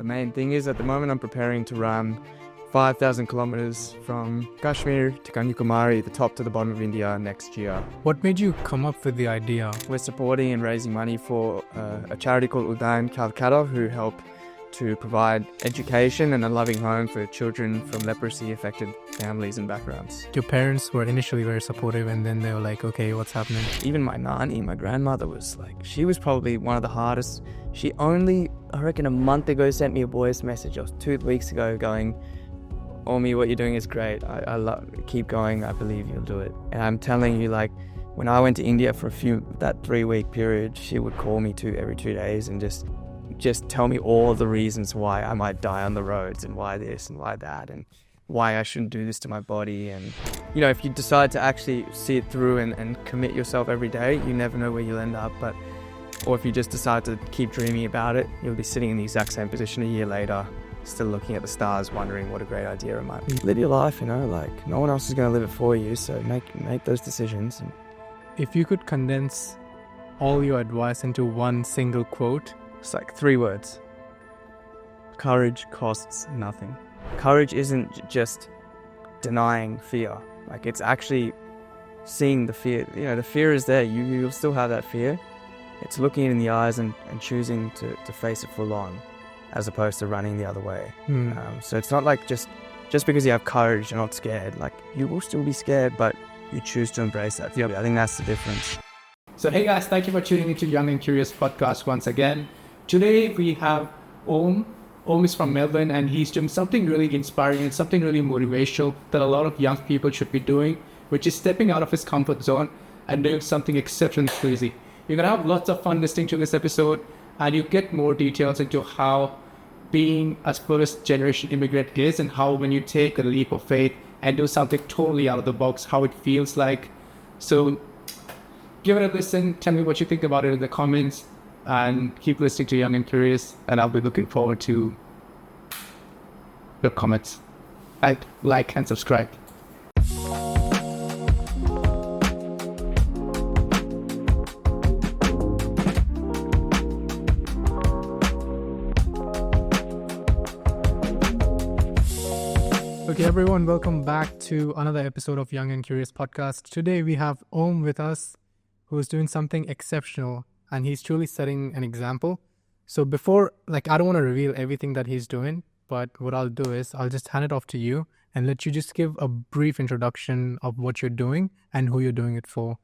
The main thing is at the moment I'm preparing to run 5,000 kilometers from Kashmir to Kanyakumari, the top to the bottom of India next year. What made you come up with the idea? We're supporting and raising money for a charity called Udayan Kolkata, who help to provide education and a loving home for children from leprosy-affected families and backgrounds. Your parents were initially very supportive, and then they were like, okay, what's happening? Even my nanny, my grandmother, was like, she was probably one of the hardest. She only, I reckon, a month ago sent me a voice message, or 2 weeks ago, going, Omi, what you're doing is great. I love, keep going. I believe you'll do it. And I'm telling you, like, when I went to India for that 3-week period, she would call me every 2 days and just tell me all the reasons why I might die on the roads, and why this and why that, and why I shouldn't do this to my body. And, you know, if you decide to actually see it through and commit yourself every day, you never know where you'll end up. Or if you just decide to keep dreaming about it, you'll be sitting in the exact same position a year later, still looking at the stars, wondering what a great idea it might be. Live your life, you know, like no one else is going to live it for you, so make those decisions. If you could condense all your advice into one single quote, it's like 3 words. Courage costs nothing. Courage isn't just denying fear. Like, it's actually seeing the fear. You know, the fear is there. You'll still have that fear. It's looking it in the eyes and choosing to face it full on, as opposed to running the other way. So it's not like just because you have courage, you're not scared. Like, you will still be scared, but you choose to embrace that fear. I think that's the difference. So hey guys, thank you for tuning into Young and Curious podcast once again. Today we have Om. Om is from Melbourne, and he's doing something really inspiring and something really motivational that a lot of young people should be doing, which is stepping out of his comfort zone and doing something exceptionally crazy. You're going to have lots of fun listening to this episode, and you get more details into how being a first generation immigrant is, and how when you take a leap of faith and do something totally out of the box, how it feels like. So give it a listen, tell me what you think about it in the comments, and keep listening to Young and Curious, and I'll be looking forward to your comments. Like and subscribe. Okay, everyone, welcome back to another episode of Young and Curious podcast. Today we have Om with us, who is doing something exceptional, and he's truly setting an example. So before, I don't want to reveal everything that he's doing, but what I'll do is I'll just hand it off to you and let you just give a brief introduction of what you're doing and who you're doing it for.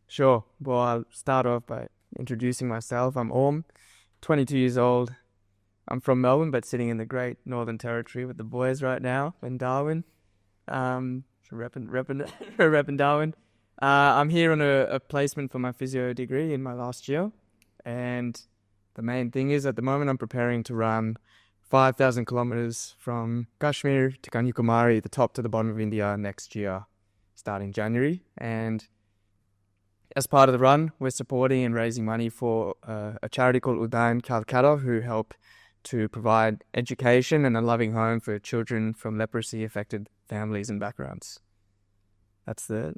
Sure. Well, I'll start off by introducing myself. I'm Om, 22 years old. I'm from Melbourne, but sitting in the Great Northern Territory with the boys right now in Darwin. Repping Darwin. I'm here on a placement for my physio degree in my last year. And the main thing is at the moment I'm preparing to run 5,000 kilometers from Kashmir to Kanyakumari, the top to the bottom of India next year, starting January. And as part of the run, we're supporting and raising money for a charity called Udayan Kolkata, who help to provide education and a loving home for children from leprosy-affected families and backgrounds. That's the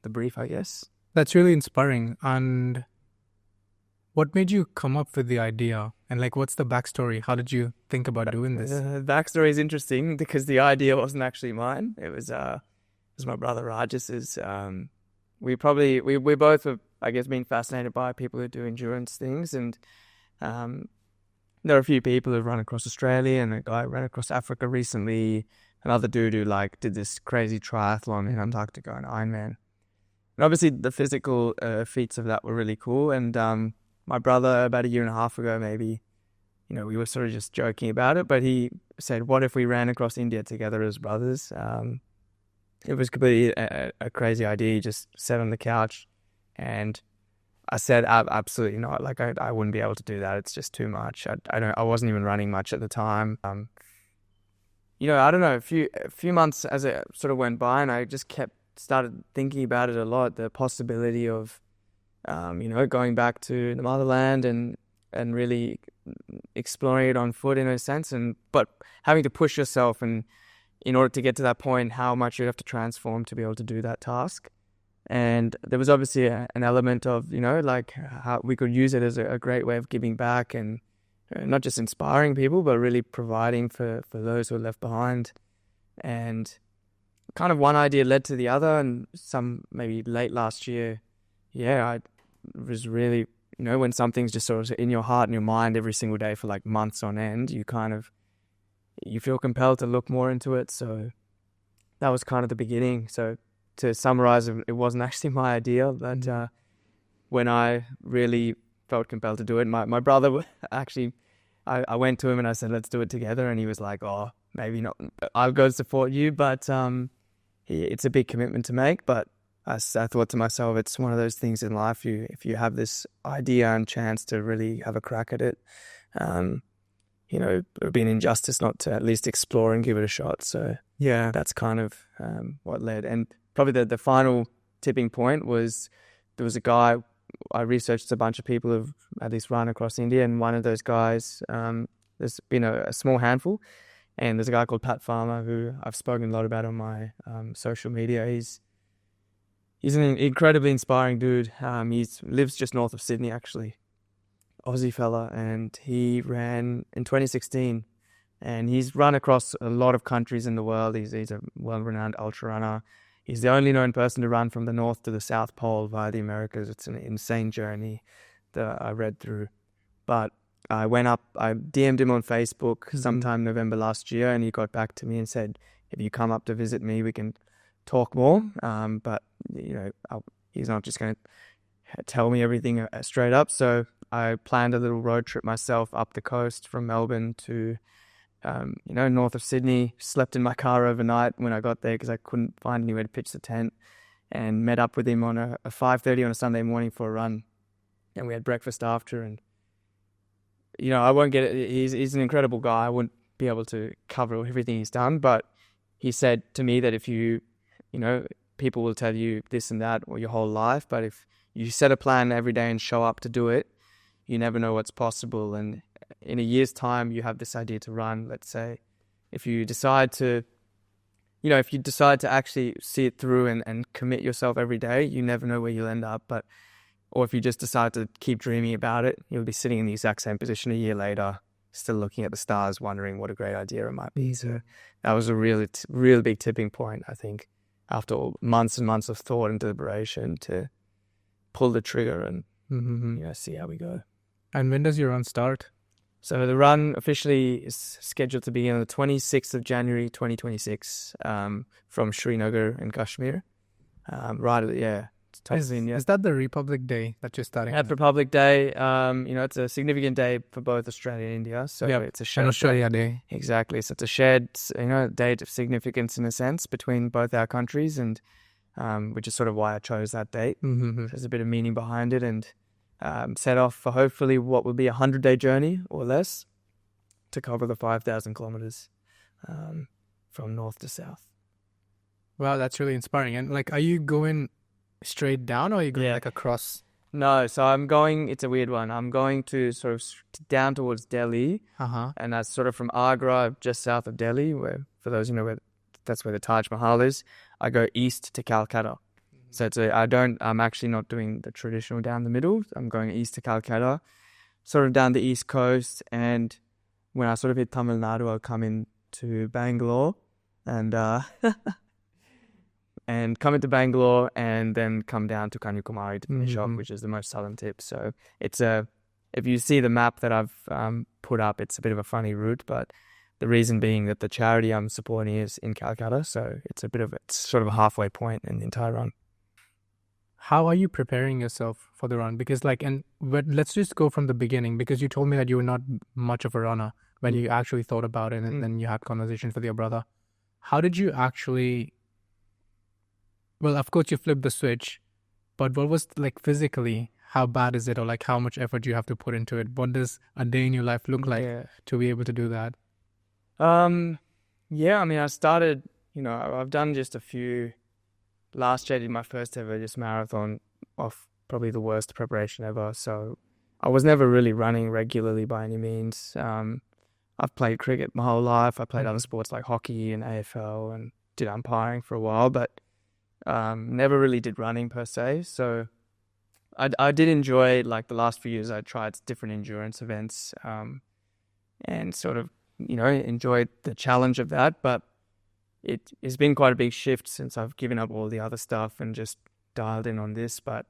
brief, I guess. That's really inspiring. And what made you come up with the idea? And what's the backstory? How did you think about doing this? The backstory is interesting because the idea wasn't actually mine. It was my brother Rajas's. We both have, I guess, been fascinated by people who do endurance things, and there are a few people who've run across Australia, and a guy ran across Africa recently. Another dude who did this crazy triathlon in Antarctica and Ironman. And obviously the physical feats of that were really cool. And my brother, about a year and a half ago, maybe, we were sort of just joking about it, but he said, what if we ran across India together as brothers? It was completely a crazy idea. He just sat on the couch, and I said, absolutely not. I wouldn't be able to do that. It's just too much. I wasn't even running much at the time. I don't know, a few months as it sort of went by, and I just started thinking about it a lot, the possibility of, going back to the motherland and really exploring it on foot in a sense, but having to push yourself, and in order to get to that point, how much you'd have to transform to be able to do that task. And there was obviously an element of, how we could use it as a great way of giving back and not just inspiring people, but really providing for those who are left behind. And kind of one idea led to the other, and maybe late last year, I was really, when something's just sort of in your heart and your mind every single day for like months on end, you feel compelled to look more into it. So that was kind of the beginning. So to summarize, it wasn't actually my idea, but when I really felt compelled to do it, my brother actually, I went to him and I said, let's do it together. And he was like, oh, maybe not. I'll go support you. But it's a big commitment to make. But I thought to myself, it's one of those things in life. If you have this idea and chance to really have a crack at it, it would be an injustice not to at least explore and give it a shot. So yeah, that's kind of what led. And probably the final tipping point was there was a guy. I researched a bunch of people who've at least run across India, and one of those guys, there's been a small handful, and there's a guy called Pat Farmer who I've spoken a lot about on my social media. He's an incredibly inspiring dude. He lives just north of Sydney, actually, Aussie fella, and he ran in 2016, and he's run across a lot of countries in the world. He's a well-renowned ultra runner. He's the only known person to run from the North to the South Pole via the Americas. It's an insane journey that I read through. But I DM'd him on Facebook sometime November last year, and he got back to me and said, if you come up to visit me, we can talk more. But, he's not just going to tell me everything straight up. So I planned a little road trip myself up the coast from Melbourne to north of Sydney. Slept in my car overnight when I got there because I couldn't find anywhere to pitch the tent, and met up with him on a 5:30 on a Sunday morning for a run, and we had breakfast after. And I won't get it. He's an incredible guy. I wouldn't be able to cover everything he's done, but he said to me that if people will tell you this and that or your whole life, but if you set a plan every day and show up to do it, you never know what's possible. And in a year's time, you have this idea to run, let's say. If you decide to actually see it through and commit yourself every day, you never know where you'll end up. Or if you just decide to keep dreaming about it, you'll be sitting in the exact same position a year later, still looking at the stars, wondering what a great idea it might be. So that was a really, really big tipping point, I think, after months and months of thought and deliberation, to pull the trigger and see how we go. And when does your run start? So the run officially is scheduled to begin on the 26th of January, 2026, from Srinagar in Kashmir. Is that the Republic Day that you're starting? At Republic Day, it's a significant day for both Australia and India. So it's a shared Australia Day. Exactly. So it's a shared, date of significance in a sense between both our countries, and which is sort of why I chose that date. Mm-hmm. There's a bit of meaning behind it, and set off for hopefully what will be a 100-day journey or less to cover the 5,000 kilometers from north to south. Wow, that's really inspiring. And are you going straight down, or are you going across? No, so it's a weird one. I'm going to sort of down towards Delhi, and that's sort of from Agra, just south of Delhi, where, for those who know, that's where the Taj Mahal is. I go east to Calcutta. So I'm actually not doing the traditional down the middle. I'm going east to Calcutta, sort of down the east coast. And when I sort of hit Tamil Nadu, I'll come into Bangalore and come into Bangalore and then come down to Kanyakumari to finish off, which is the most southern tip. So if you see the map that I've put up, it's a bit of a funny route, but the reason being that the charity I'm supporting is in Calcutta. So it's sort of a halfway point in the entire run. How are you preparing yourself for the run? Because let's just go from the beginning, because you told me that you were not much of a runner when you actually thought about it, and then you had conversations with your brother. How did you actually, well, of course you flipped the switch, but what was physically, how bad is it, or how much effort do you have to put into it? What does a day in your life look like to be able to do that? I started, I've done just a few. Last year I did my first ever just marathon off probably the worst preparation ever. So I was never really running regularly by any means. I've played cricket my whole life. I played other sports like hockey and AFL and did umpiring for a while, but never really did running per se. So I did enjoy, the last few years I tried different endurance events. and sort of, enjoyed the challenge of that. But it's been quite a big shift since I've given up all the other stuff and just dialed in on this. But,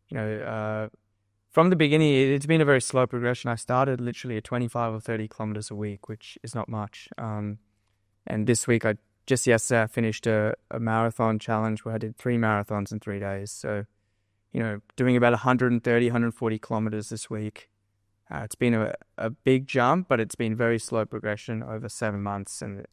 from the beginning, it's been a very slow progression. I started literally at 25 or 30 kilometers a week, which is not much. And this week, yesterday, I finished a marathon challenge where I did 3 marathons in 3 days. So, doing about 130, 140 kilometers this week. It's been a big jump, but it's been very slow progression over 7 months. And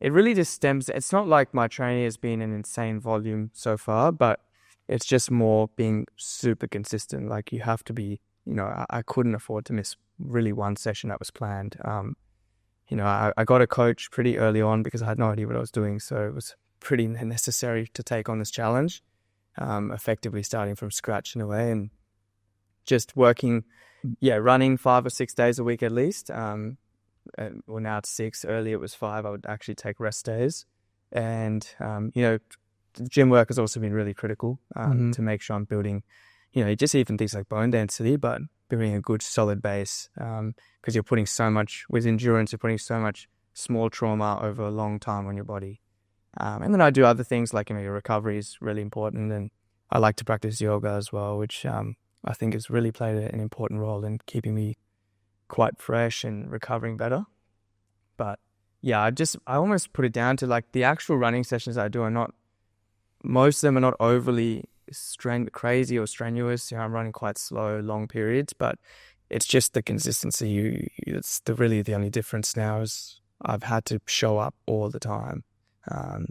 it really just stems, it's not like my training has been an insane volume so far, but it's just more being super consistent. Like you have to be, I couldn't afford to miss really one session that was planned. I got a coach pretty early on because I had no idea what I was doing. So it was pretty necessary to take on this challenge, effectively starting from scratch in a way, and just working, running 5 or 6 days a week at least. Well, now it's 6. Earlier it was 5. I would actually take rest days. And, gym work has also been really critical to make sure I'm building, just even things like bone density, but building a good solid base, because you're putting so much, with endurance, you're putting so much small trauma over a long time on your body. And then I do other things like, your recovery is really important. And I like to practice yoga as well, which I think has really played an important role in keeping me quite fresh and recovering better. But I almost put it down to like the actual running sessions I do are not, most of them are not overly crazy or strenuous. I'm running quite slow, long periods, but it's just the consistency. It's really the only difference now is I've had to show up all the time. And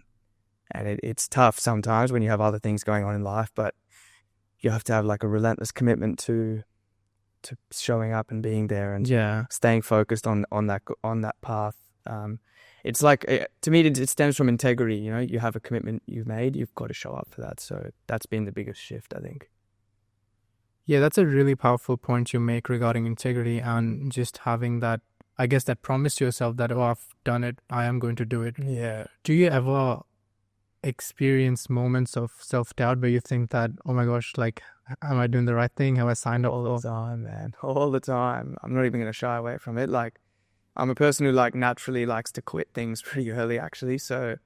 it's tough sometimes when you have other things going on in life, but you have to have like a relentless commitment to showing up and being there and staying focused on that path. It's like, to me, it stems from integrity. You have a commitment you've made, you've got to show up for that. So that's been the biggest shift, I think. Yeah, that's a really powerful point you make regarding integrity and just having that, I guess, that promise to yourself that, I've done it, I am going to do it. Yeah. Do you ever experience moments of self-doubt where you think that, oh my gosh, like, am I doing the right thing? Have I signed up? All the time, man. All the time. I'm not even going to shy away from it. Like, I'm a person who naturally likes to quit things pretty early, actually. So,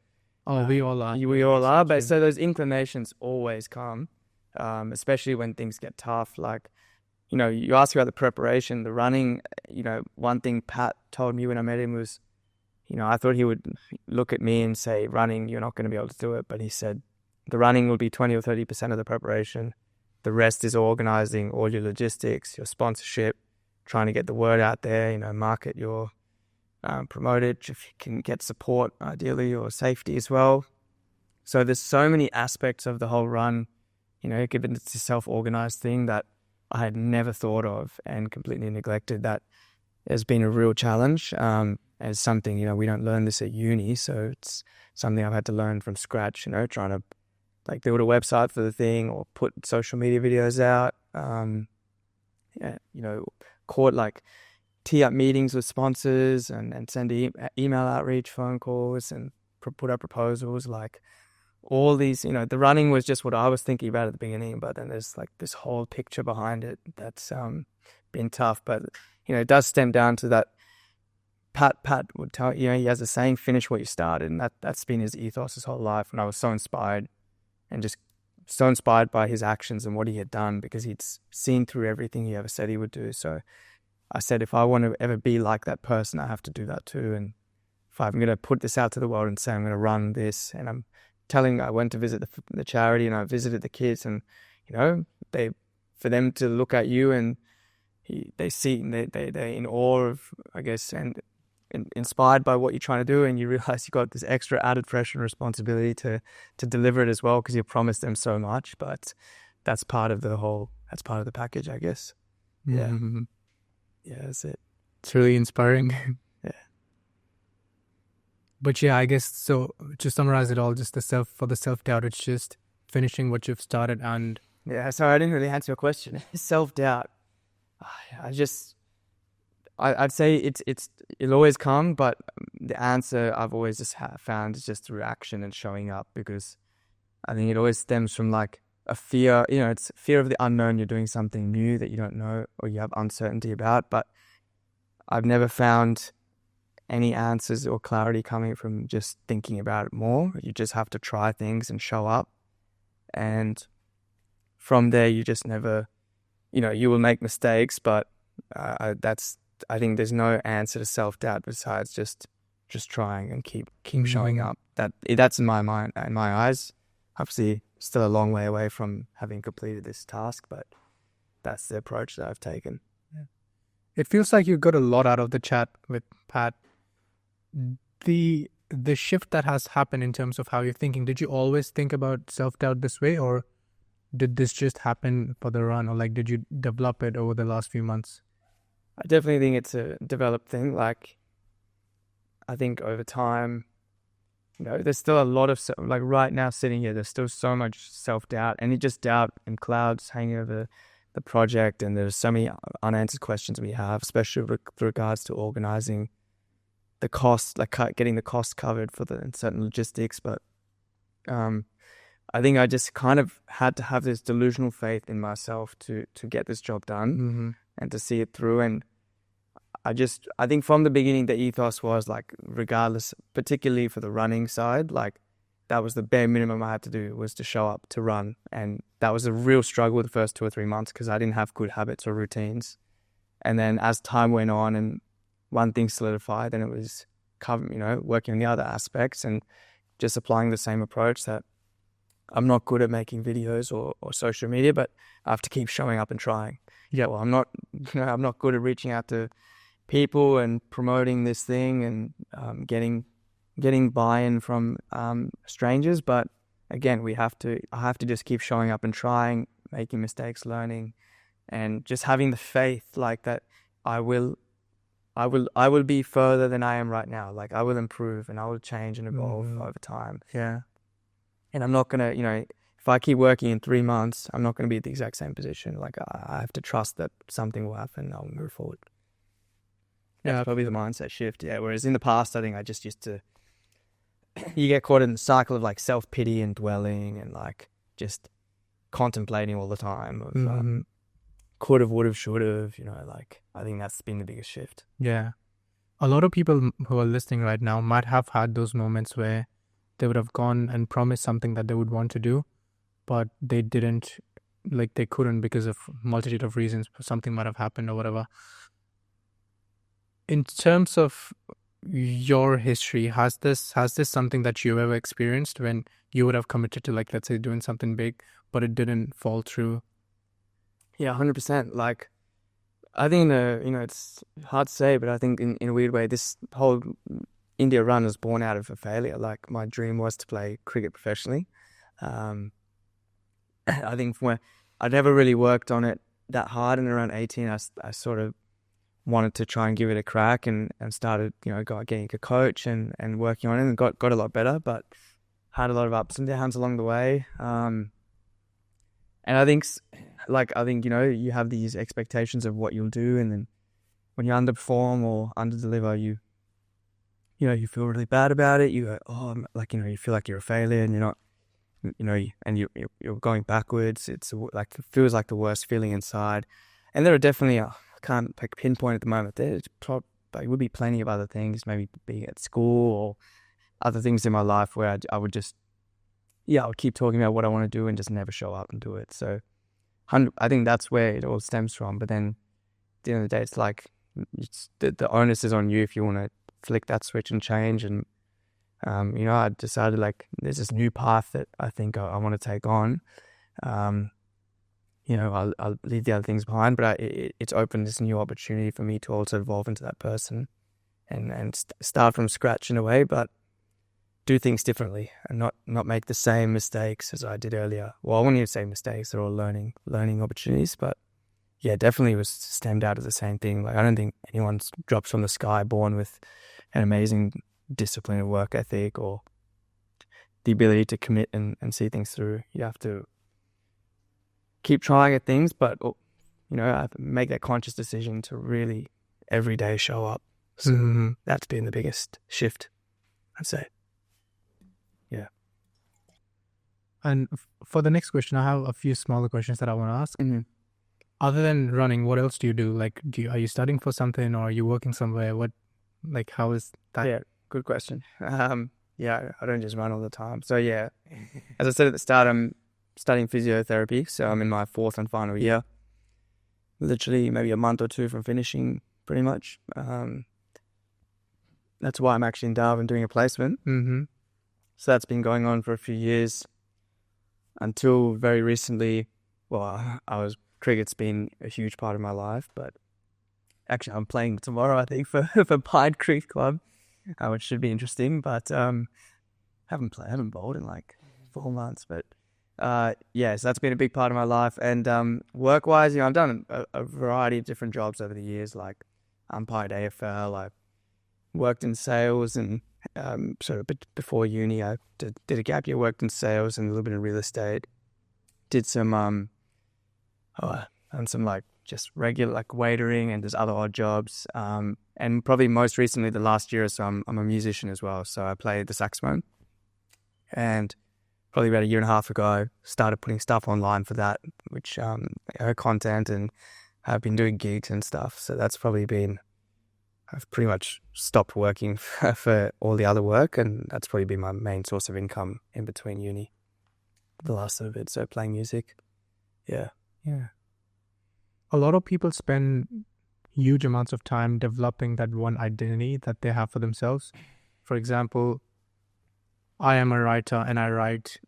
we all are. We all are. But so those inclinations always come, especially when things get tough. Like, you ask about the preparation, the running. One thing Pat told me when I met him was, I thought he would look at me and say, running, you're not going to be able to do it. But he said, the running will be 20 or 30% of the preparation. The rest is organizing all your logistics, your sponsorship, trying to get the word out there, market your, promote it if you can get support, ideally, or safety as well. So there's so many aspects of the whole run, given it's a self-organized thing that I had never thought of and completely neglected. That has been a real challenge. As something, we don't learn this at uni, so it's something I've had to learn from scratch, trying to like build a website for the thing or put social media videos out, tee up meetings with sponsors and send email outreach, phone calls, and put up proposals. Like all these, the running was just what I was thinking about at the beginning, but then there's like this whole picture behind it that's been tough. But, it does stem down to that. Pat would tell, he has a saying, finish what you started. And that's been his ethos his whole life. And I was so inspired and just so inspired by his actions and what he had done, because he'd seen through everything he ever said he would do. So I said, if I want to ever be like that person, I have to do that too. And if I'm going to put this out to the world and say I'm going to run this, and I went to visit the charity and I visited the kids, and, for them to look at you and they're in awe of, I guess, and inspired by what you're trying to do, and you realize you've got this extra added pressure and responsibility to deliver it as well, because you promised them so much. But that's part of the package, I guess. Yeah. Mm-hmm. Yeah, that's it. It's really inspiring. Yeah. But I guess, so to summarize it all, just the self-doubt, it's just finishing what you've started. And yeah, sorry, I didn't really answer your question. Self-doubt. I'd say it'll always come, but the answer I've always just found is just through action and showing up, because I think it always stems from like a fear, it's fear of the unknown. You're doing something new that you don't know or you have uncertainty about. But I've never found any answers or clarity coming from just thinking about it more. You just have to try things and show up. And from there, you just never, you will make mistakes, but I think there's no answer to self-doubt besides just trying and keep showing up. That's in my mind, in my eyes. Obviously, still a long way away from having completed this task, but that's the approach that I've taken. Yeah. It feels like you got a lot out of the chat with Pat. The shift that has happened in terms of how you're thinking, did you always think about self-doubt this way, or did this just happen for the run, or like did you develop it over the last few months? I definitely think it's a developed thing. Like, I think over time, there's still a lot of, like right now sitting here, there's still so much self-doubt, and just doubt and clouds hanging over the project, and there's so many unanswered questions we have, especially with regards to organizing the cost, like getting the cost covered for the certain logistics. But I think I just kind of had to have this delusional faith in myself to get this job done and to see it through. And I think from the beginning, the ethos was like, regardless, particularly for the running side, like that was the bare minimum I had to do, was to show up to run. And that was a real struggle the first 2 or 3 months because I didn't have good habits or routines. And then as time went on and one thing solidified, then it was working on the other aspects and just applying the same approach that I'm not good at making videos or social media, but I have to keep showing up and trying. Yeah, well, I'm not good at reaching out to people and promoting this thing and getting buy-in from strangers. But again, I have to just keep showing up and trying, making mistakes, learning, and just having the faith like that I will be further than I am right now. Like I will improve and I will change and evolve over time. Yeah. And I'm not going to, if I keep working in 3 months, I'm not going to be at the exact same position. Like I have to trust that something will happen and I'll move forward. That's probably the mindset shift. Yeah. Whereas in the past, I think I just used to, you get caught in the cycle of like self-pity and dwelling and like just contemplating all the time of could have, would have, should have, like I think that's been the biggest shift. Yeah. A lot of people who are listening right now might have had those moments where they would have gone and promised something that they would want to do, but they didn't, like they couldn't because of multitude of reasons. Something might have happened or whatever. In terms of your history, has this something that you've ever experienced when you would have committed to, like, let's say doing something big, but it didn't fall through? Yeah, 100%. Like, I think, it's hard to say, but I think in a weird way, this whole India run was born out of a failure. Like, my dream was to play cricket professionally. I think I never really worked on it that hard, and around 18, I sort of wanted to try and give it a crack and started, getting a coach and working on it and got a lot better, but had a lot of ups and downs along the way. And I think, you have these expectations of what you'll do, and then when you underperform or underdeliver, you feel really bad about it. You go, you feel like you're a failure, and you're not, and you're going backwards. It's like, it feels like the worst feeling inside. And there are definitely, I can't pinpoint at the moment. There would be plenty of other things, maybe being at school or other things in my life where I would just, I would keep talking about what I want to do and just never show up and do it. So I think that's where it all stems from. But then at the end of the day, it's like the onus is on you if you want to flick that switch and change. And, I decided, like, there's this new path that I think I want to take on. I'll leave the other things behind, but it's opened this new opportunity for me to also evolve into that person and start from scratch in a way, but do things differently and not make the same mistakes as I did earlier. Well, I wouldn't even say mistakes, they're all learning opportunities, but yeah, definitely was stemmed out of the same thing. Like, I don't think anyone drops from the sky born with an amazing discipline and work ethic or the ability to commit and see things through. You have to keep trying at things, but I have to make that conscious decision to really every day show up. So that's been the biggest shift, I'd say. Yeah. And for the next question, I have a few smaller questions that I want to ask. Other than running, what else do you do? Like, are you studying for something, or are you working somewhere? How is that? Yeah, good question. Yeah, I don't just run all the time. So yeah, as I said at the start, I'm studying physiotherapy. So I'm in my 4th and final year. Literally maybe a month or 2 from finishing, pretty much. That's why I'm actually in Darwin doing a placement. Mm-hmm. So that's been going on for a few years until very recently. Well, cricket's been a huge part of my life, but actually I'm playing tomorrow, I think, for Pine Creek Club, which should be interesting. But haven't bowled in like 4 months. But yeah, so that's been a big part of my life. And work-wise, I've done a variety of different jobs over the years, like umpired AFL. I worked in sales, and sort of before uni, I did a gap year, worked in sales and a little bit in real estate. Did some and some like just regular like waitering and there's other odd jobs. And probably most recently, the last year or so, I'm a musician as well. So I played the saxophone, and probably about a year and a half ago, started putting stuff online for that, which content, and I've been doing gigs and stuff. So that's probably been, I've pretty much stopped working for all the other work, and that's probably been my main source of income in between uni, the last little bit. So playing music. Yeah. A lot of people spend huge amounts of time developing that one identity that they have for themselves. For example, I am a writer and I write,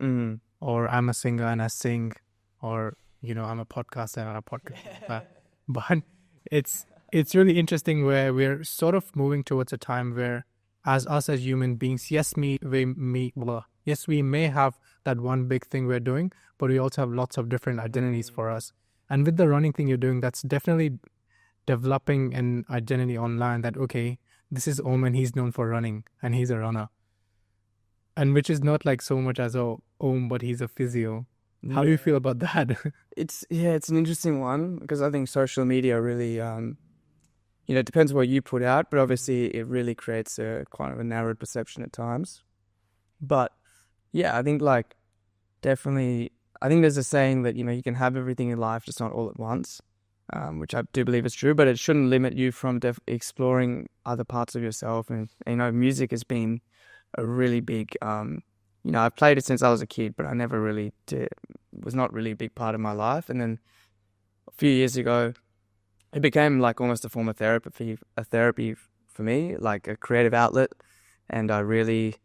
or I'm a singer and I sing, or, I'm a podcaster and I'm a podcaster. But it's really interesting where we're sort of moving towards a time where as human beings, yes, we may have that one big thing we're doing, but we also have lots of different identities for us. And with the running thing you're doing, that's definitely developing an identity online that, okay, this is Om and he's known for running and he's a runner. And which is not like so much as, Om, but he's a physio. How do you feel about that? It's an interesting one, because I think social media really, it depends what you put out, but obviously it really creates a kind of a narrowed perception at times. But yeah, I think definitely, I think there's a saying that, you can have everything in life, just not all at once, which I do believe is true, but it shouldn't limit you from exploring other parts of yourself. And, music has been a really big, I've played it since I was a kid, but I never really was not really a big part of my life. And then a few years ago, it became like almost a form of therapy for me, like a creative outlet. And I really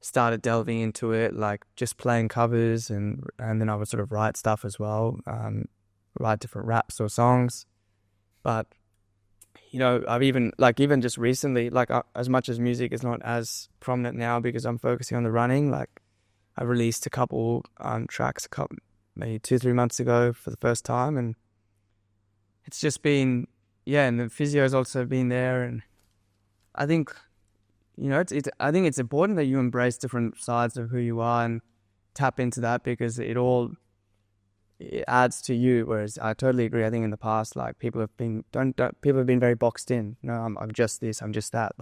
started delving into it, like just playing covers, and then I would sort of write stuff as well, write different raps or songs. But I've even just recently, as much as music is not as prominent now because I'm focusing on the running, I released a couple tracks maybe 2-3 months ago for the first time, and it's just been, and the physio's also been there. And I think I think it's important that you embrace different sides of who you are and tap into that, because it adds to you. Whereas I totally agree. I think in the past, people have been very boxed in. I'm just this, I'm just that.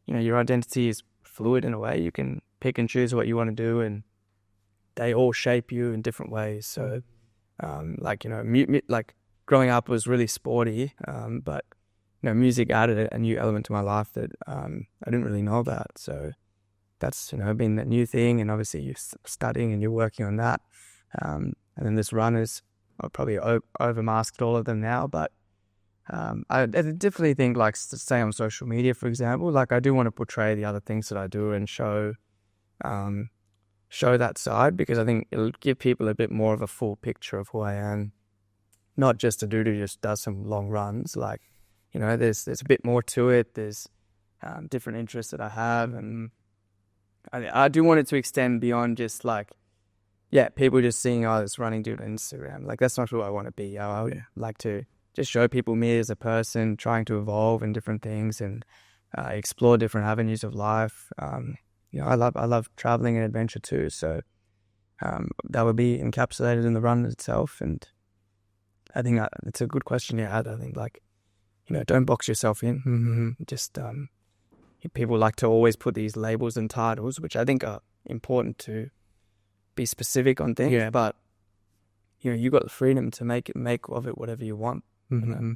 Your identity is fluid in a way. You can pick and choose what you want to do, and they all shape you in different ways. So, growing up was really sporty, but music added a new element to my life that I didn't really know about. So that's, been that new thing. And obviously you're studying and you're working on that. And then this run is, I've probably over-masked all of them now. But I definitely think, to say on social media, for example, I do want to portray the other things that I do and show that side, because I think it'll give people a bit more of a full picture of who I am. Not just a dude who just does some long runs, there's a bit more to it. There's different interests that I have, and I do want it to extend beyond just people just seeing, this running dude on Instagram. That's not who I want to be. I would like to just show people me as a person, trying to evolve in different things and explore different avenues of life. I love traveling and adventure too. So that would be encapsulated in the run itself. And I think it's a good question you had. I think don't box yourself in. Mm-hmm. Just people like to always put these labels and titles, which I think are important to be specific on things. Yeah. But you got the freedom to make of it whatever you want. Mm-hmm.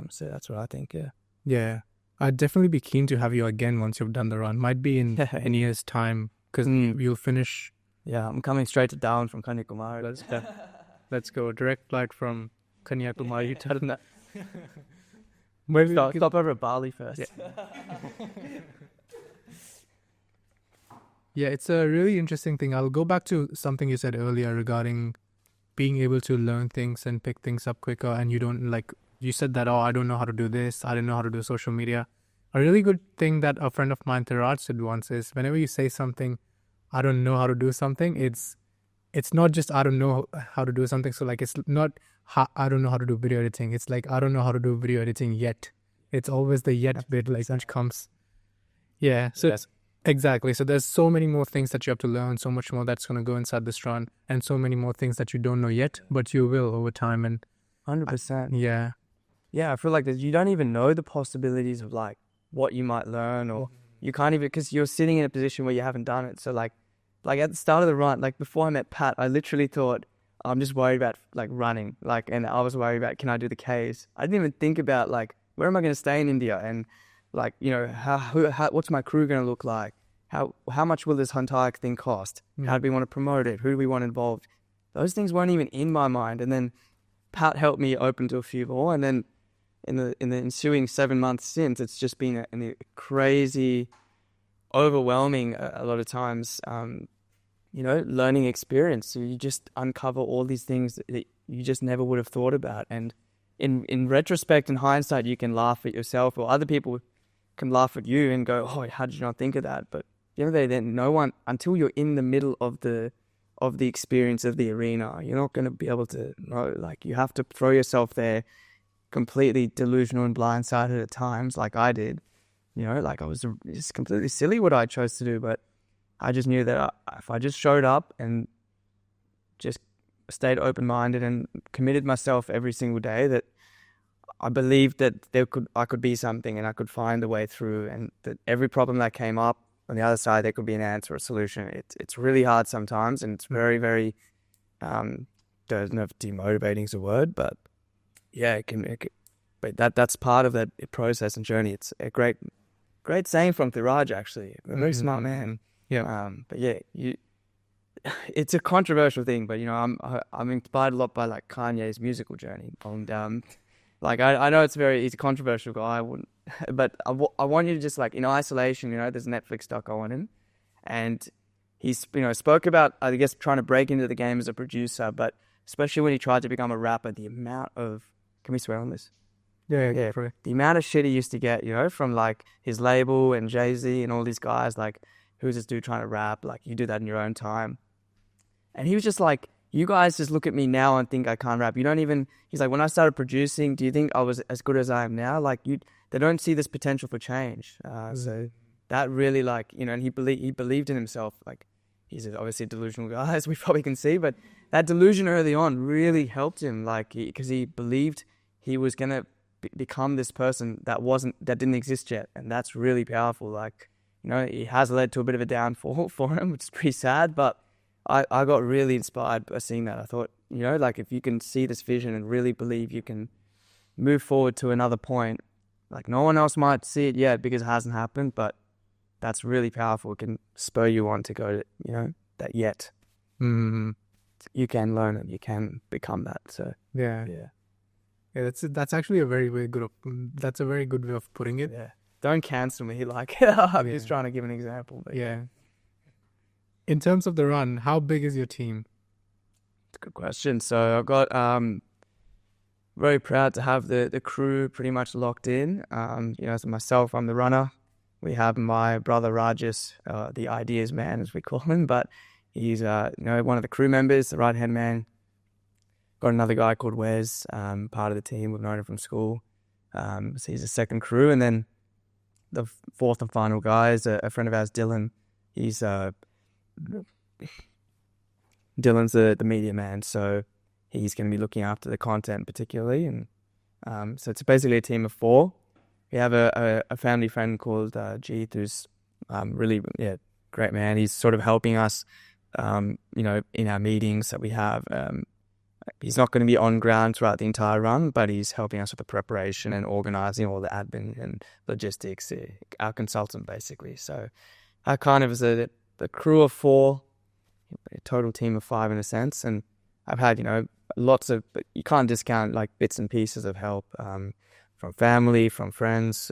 So that's what I think. Yeah. Yeah. I'd definitely be keen to have you again once you've done the run. Might be in a year's time, because you'll finish. Yeah, I'm coming straight to Darwin from Kanyakumari. Let's go. Direct flight from Kanyakumari to Stop over at Bali first. Yeah, it's a really interesting thing. I'll go back to something you said earlier regarding being able to learn things and pick things up quicker. And you don't you said that, I don't know how to do this. I don't know how to do social media. A really good thing that a friend of mine, Taraj, said once is whenever you say something, I don't know how to do something, it's not just I don't know how to do something. So it's not I don't know how to do video editing. It's like I don't know how to do video editing yet. It's always the yet bit which comes. Yeah. So exactly. So there's so many more things that you have to learn, so much more that's going to go inside this run, and so many more things that you don't know yet, but you will over time. And 100%. Yeah. Yeah, I feel like you don't even know the possibilities of what you might learn, or you can't even, because you're sitting in a position where you haven't done it. So like at the start of the run, before I met Pat, I literally thought I'm just worried about running, and I was worried about, can I do the Ks? I didn't even think about where am I going to stay in India, and how what's my crew going to look like? How much will this entire thing cost? How do we want to promote it? Who do we want involved? Those things weren't even in my mind. And then Pat helped me open to a few more. And then in the ensuing 7 months since, it's just been a crazy, overwhelming, a lot of times, learning experience. So you just uncover all these things that you just never would have thought about. And in retrospect and hindsight, you can laugh at yourself, or other people can laugh at you and go, oh, how did you not think of that? But at the end of the day, then no one, until you're in the middle of the experience of the arena, you're not going to be able to know. You have to throw yourself there completely delusional and blindsided at times, like I did. I was just completely silly what I chose to do, but I just knew that if I just showed up and just stayed open-minded and committed myself every single day, that I believed that I could be something, and I could find a way through, and that every problem that came up on the other side, there could be an answer, a solution. It's really hard sometimes, and it's very, very, don't know if demotivating is a word, but yeah, but that's part of that process and journey. It's a great saying from Thiraj, actually, a very smart man. Yeah. But yeah, it's a controversial thing, but I'm inspired a lot by Kanye's musical journey, and I know he's a controversial guy. I wouldn't, but I want you to just in isolation. There's a Netflix doc on him, and he's spoke about, I guess, trying to break into the game as a producer, but especially when he tried to become a rapper, the amount of, can we swear on this? Yeah. The amount of shit he used to get, from his label and Jay-Z and all these guys, who's this dude trying to rap? You do that in your own time. And he was just you guys just look at me now and think I can't rap. You don't even, he's when I started producing, do you think I was as good as I am now? They don't see this potential for change. So that really and he believed in himself. He's obviously a delusional guy, as we probably can see, but that delusion early on really helped him, because he believed he was going to become this person that didn't exist yet. And that's really powerful. It has led to a bit of a downfall for him, which is pretty sad, but I got really inspired by seeing that. I thought, if you can see this vision and really believe you can move forward to another point, no one else might see it yet because it hasn't happened, but that's really powerful. It can spur you on to go to, that yet. Mm-hmm. You can learn it. You can become that. So yeah. That's actually a very, very good. That's a very good way of putting it. Yeah. Don't cancel me. I'm just trying to give an example. But yeah. In terms of the run, how big is your team? It's a good question. So I've got very proud to have the crew pretty much locked in. So myself, I'm the runner. We have my brother Rajas, the ideas man, as we call him, but he's one of the crew members, the right hand man. Got another guy called Wes, part of the team. We've known him from school. So he's a second crew, and then the fourth and final guy is a friend of ours, Dylan. He's Dylan's the media man, so he's going to be looking after the content particularly, and so it's basically a team of 4. We have a family friend called Jeeth, who's really great man. He's sort of helping us, in our meetings that we have. he's not going to be on ground throughout the entire run, but he's helping us with the preparation and organizing all the admin and logistics, our consultant basically. So I kind of was the crew of 4, a total team of 5 in a sense. And I've had, lots of, but you can't discount like bits and pieces of help from family, from friends,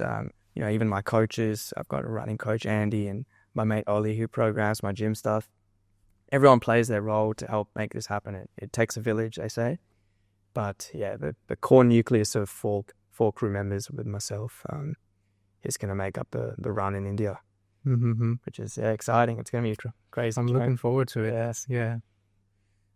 even my coaches. I've got a running coach, Andy, and my mate Ollie, who programs my gym stuff. Everyone plays their role to help make this happen. It takes a village, they say. But yeah, the core nucleus of 4 crew members with myself is going to make up the run in India, which is exciting. It's going to be crazy. I'm looking forward to it. Yes. Yeah.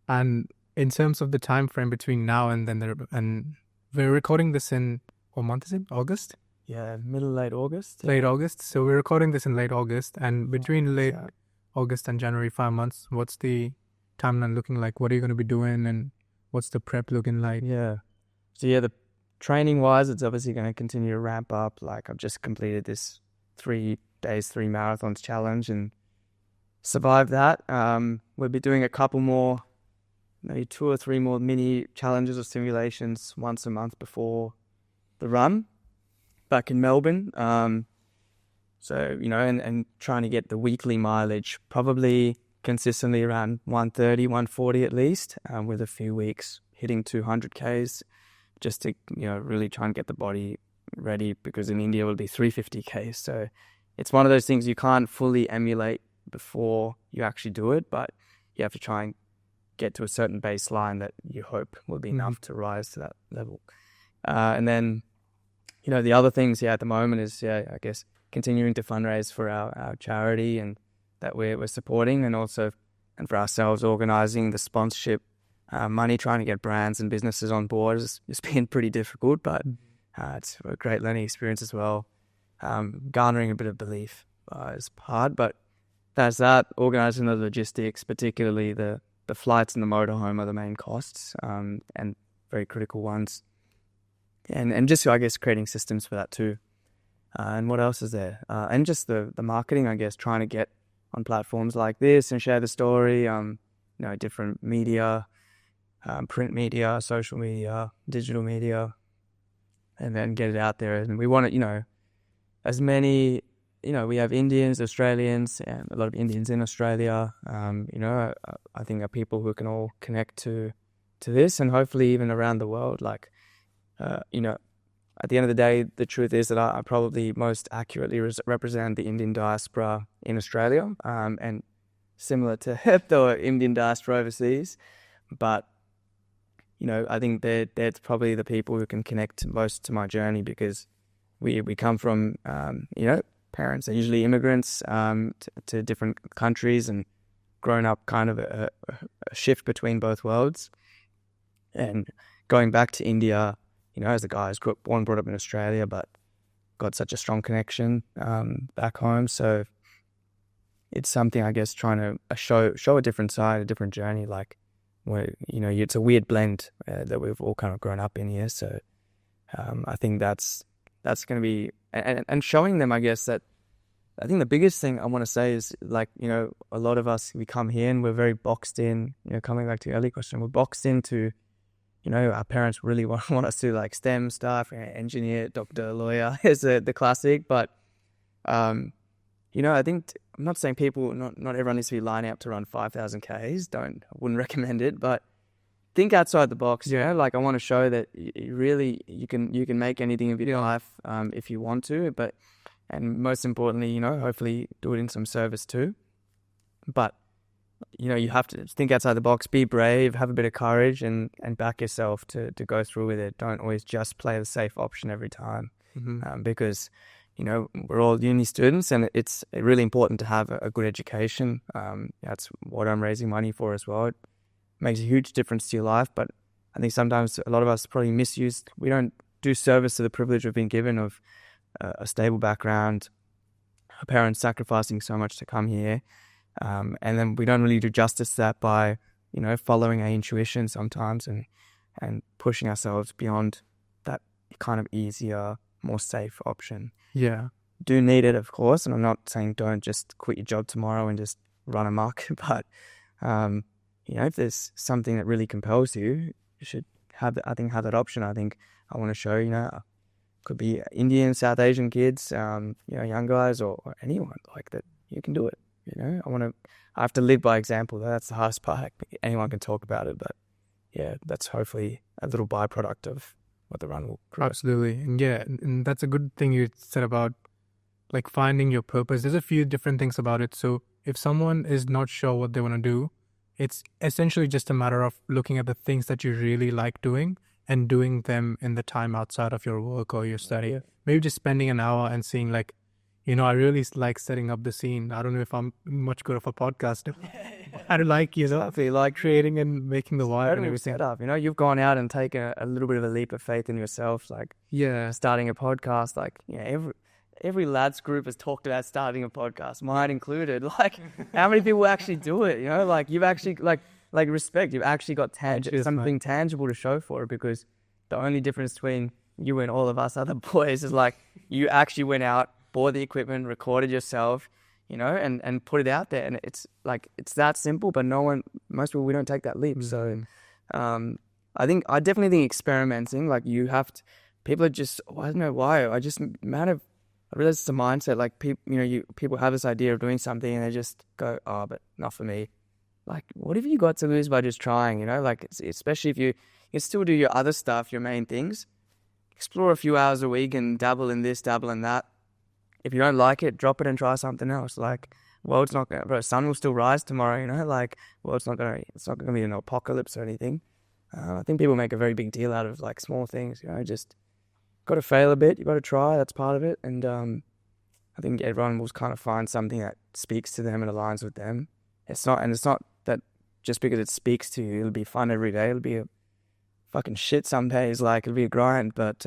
And in terms of the time frame between now and then, and we're recording this in, what month is it? August? Yeah, late August. Late August. So we're recording this in late August, and between late August and January, 5 months, what's the timeline looking like? What are you going to be doing, and what's the prep looking like? Yeah. So the training wise, it's obviously going to continue to ramp up. Like I've just completed this 3 days, 3 marathons challenge and survived that. We'll be doing a couple more, maybe 2 or 3 more mini challenges or simulations once a month before the run back in Melbourne. So, and trying to get the weekly mileage probably consistently around 130, 140 at least, with a few weeks hitting 200 Ks just to, really try and get the body ready, because in India it will be 350 Ks. So it's one of those things you can't fully emulate before you actually do it, but you have to try and get to a certain baseline that you hope will be enough to rise to that level. And then, the other things, at the moment is, I guess, continuing to fundraise for our charity and that we're supporting, and also, and for ourselves, organizing the sponsorship money, trying to get brands and businesses on board. It's been pretty difficult, but it's a great learning experience as well. Garnering a bit of belief is hard, but that's that. Organizing the logistics, particularly the flights and the motorhome, are the main costs, and very critical ones. And just, I guess, creating systems for that too. And what else is there? And just the marketing, I guess, trying to get on platforms like this and share the story, different media, print media, social media, digital media, and then get it out there. And we want it, as many, we have Indians, Australians, and a lot of Indians in Australia. I think are people who can all connect to this, and hopefully even around the world. Like, at the end of the day, the truth is that I probably most accurately represent the Indian diaspora in Australia, and similar to the Indian diaspora overseas. But, I think they're probably the people who can connect most to my journey, because we come from, parents are usually immigrants to different countries, and grown up kind of a shift between both worlds. And going back to India, as a guy who's born and brought up in Australia, but got such a strong connection back home. So it's something, I guess, trying to show a different side, a different journey. Like, where, it's a weird blend that we've all kind of grown up in here. So I think that's going to be, and showing them, I guess, that I think the biggest thing I want to say is, like, a lot of us, we come here and we're very boxed in, coming back to your earlier question, we're boxed into, our parents really want us to, like, STEM stuff, engineer, doctor, lawyer is the classic. But, I think, I'm not saying not everyone needs to be lining up to run 5,000 Ks. I wouldn't recommend it, but think outside the box. Like, I want to show that you can make anything of your life if you want to, and most importantly, hopefully do it in some service too. But, you have to think outside the box, be brave, have a bit of courage, and back yourself to go through with it. Don't always just play the safe option every time, because, we're all uni students, and it's really important to have a good education. That's what I'm raising money for as well. It makes a huge difference to your life, but I think sometimes a lot of us probably misused. We don't do service to the privilege we've been given of a stable background, our parents sacrificing so much to come here. And then we don't really do justice to that by, following our intuition sometimes and pushing ourselves beyond that kind of easier, more safe option. Yeah. Do need it, of course. And I'm not saying don't just quit your job tomorrow and just run amok. But, if there's something that really compels you, should have that option. I think I want to show, could be Indian, South Asian kids, young guys or anyone like that. You can do it. I have to live by example. That's the hardest part. Anyone can talk about it, but yeah, that's hopefully a little byproduct of what the run will create. Absolutely. And yeah, and that's a good thing you said about like finding your purpose. There's a few different things about it. So if someone is not sure what they want to do, it's essentially just a matter of looking at the things that you really like doing and doing them in the time outside of your work or your study. Yeah. Maybe just spending an hour and seeing like, I really like setting up the scene. I don't know if I'm much good of a podcaster. I like, I feel like creating and making the vibe and everything. Set up. You've gone out and taken a little bit of a leap of faith in yourself, like starting a podcast. Like, every lads group has talked about starting a podcast, mine included. Like, how many people actually do it? Like you've actually like respect. You've actually got something tangible to show for it, because the only difference between you and all of us other boys is like you actually went out, bought the equipment, recorded yourself, and put it out there. And it's that simple, but most people, we don't take that leap. So I definitely think experimenting, like people are just, I don't know why, I realize it's a mindset, like people have this idea of doing something and they just go, oh, but not for me. Like, what have you got to lose by just trying, like, especially if you still do your other stuff, your main things, explore a few hours a week and dabble in this, dabble in that. If you don't like it, drop it and try something else. Like, world's not going to, sun will still rise tomorrow, like, it's not going to be an apocalypse or anything. I think people make a very big deal out of like small things, just got to fail a bit, you got to try, that's part of it. And I think everyone will kind of find something that speaks to them and aligns with them. It's not that just because it speaks to you, it'll be fun every day. It'll be a fucking shit some days, like it'll be a grind. But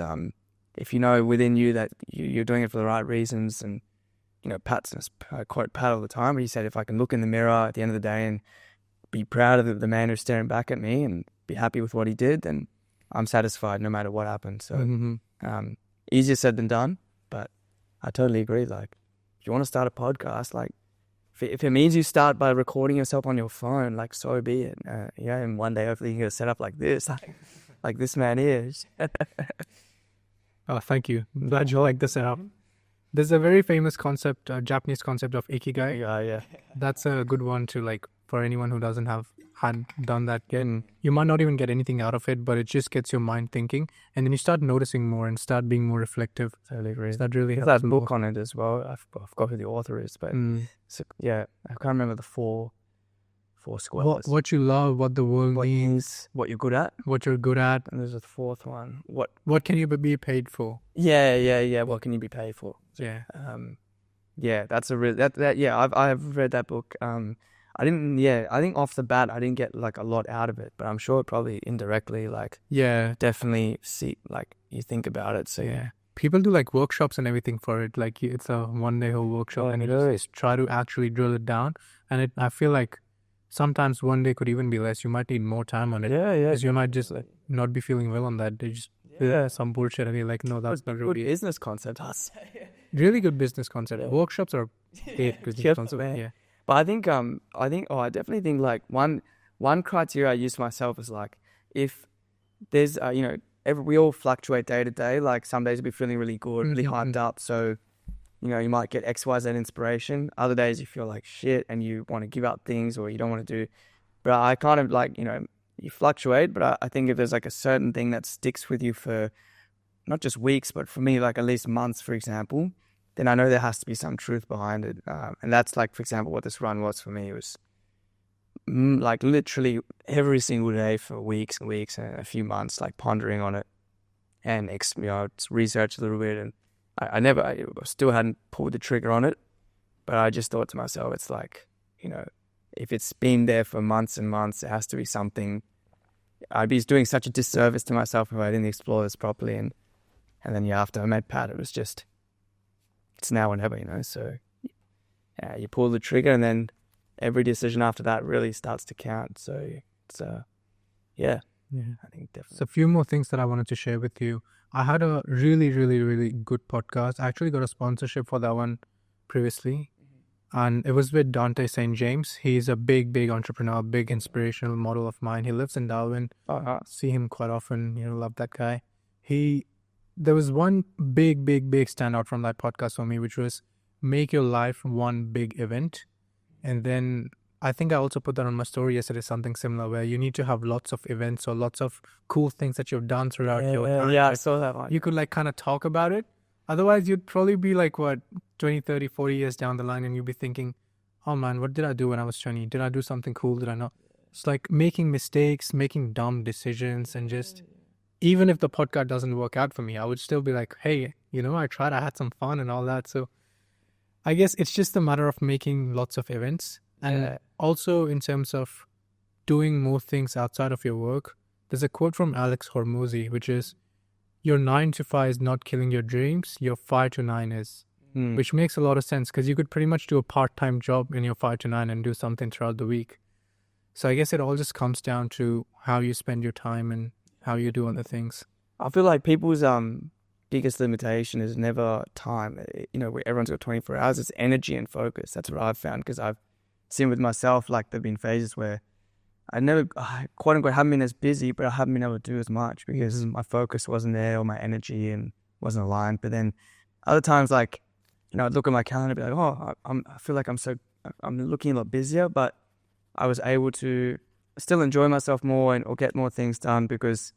if you know within you that you're doing it for the right reasons, and I quote Pat all the time, but he said, if I can look in the mirror at the end of the day and be proud of the man who's staring back at me and be happy with what he did, then I'm satisfied no matter what happens. So easier said than done, but I totally agree. Like, if you want to start a podcast, like if it means you start by recording yourself on your phone, like, so be it. And one day hopefully you can get a setup like this, like this man is. Oh, thank you. I'm glad you like the setup. There's a very famous concept, Japanese concept of Ikigai. Yeah. That's a good one to, like, for anyone who had done that yet. You might not even get anything out of it, but it just gets your mind thinking, and then you start noticing more and start being more reflective. Totally agree. That really helps. There's that book on it as well. I forgot who the author is, but so, yeah, I can't remember the four squares. What you love, what the world needs, what you're good at, and there's a fourth one. What can you be paid for? Yeah. What can you be paid for? Yeah. That's a real I've read that book. I think off the bat I didn't get like a lot out of it, but I'm sure probably indirectly, like, definitely see, like, you think about it. So yeah. People do like workshops and everything for it. Like, it's a 1 day whole workshop, and you just try to actually drill it down. And I feel like sometimes 1 day could even be less. You might need more time on it. Yeah. Because you might just not be feeling well on that day. Just some bullshit, and you're like, no, that's not really good business concept. I'll say. Really good business concept. Workshops are great business concept. Yeah. But I definitely think like one criteria I use for myself is like, if there's we all fluctuate day to day. Like, some days you'll be feeling really good, really hyped up, so you might get XYZ inspiration. Other days you feel like shit and you want to give up things or you don't want to do. But I kind of like, you fluctuate, but I think if there's like a certain thing that sticks with you for not just weeks, but for me, like at least months, for example, then I know there has to be some truth behind it. And that's like, for example, what this run was for me. It was like literally every single day for weeks and weeks and a few months, like pondering on it and research a little bit. And I still hadn't pulled the trigger on it, but I just thought to myself, it's like, if it's been there for months and months, there has to be something. I'd be doing such a disservice to myself if I didn't explore this properly. And then after I met Pat, it was just, it's now or never, so you pull the trigger, and then every decision after that really starts to count. So it's I think definitely. So a few more things that I wanted to share with you. I had a really, really, really good podcast. I actually got a sponsorship for that one previously. and it was with Dante St. James. He's a big entrepreneur, big inspirational model of mine. He lives in Darwin. See him quite often. Love that guy. There was one big standout from that podcast for me, which was make your life one big event. And then I think I also put that on my story yesterday, something similar, where you need to have lots of events or lots of cool things that you've done throughout your time. Yeah, I saw that one. You could like kind of talk about it. Otherwise, you'd probably be like, 20, 30, 40 years down the line, and you'd be thinking, oh man, what did I do when I was 20? Did I do something cool? Did I not? It's like making mistakes, making dumb decisions, and just, even if the podcast doesn't work out for me, I would still be like, hey, I tried, I had some fun and all that. So I guess it's just a matter of making lots of events. And also in terms of doing more things outside of your work, there's a quote from Alex Hormozi, which is, your 9 to 5 is not killing your dreams, your 5 to 9 is. Which makes a lot of sense, because you could pretty much do a part-time job in your 5 to 9 and do something throughout the week. So I guess it all just comes down to how you spend your time and how you do other things. I feel like people's biggest limitation is never time. Everyone's got 24 hours. It's energy and focus. That's what I've found, because I've seen with myself, like there've been phases where I quote unquote haven't been as busy, but I haven't been able to do as much because my focus wasn't there or my energy and wasn't aligned. But then other times, like, I'd look at my calendar and be like, I feel like I'm looking a lot busier, but I was able to still enjoy myself more or get more things done because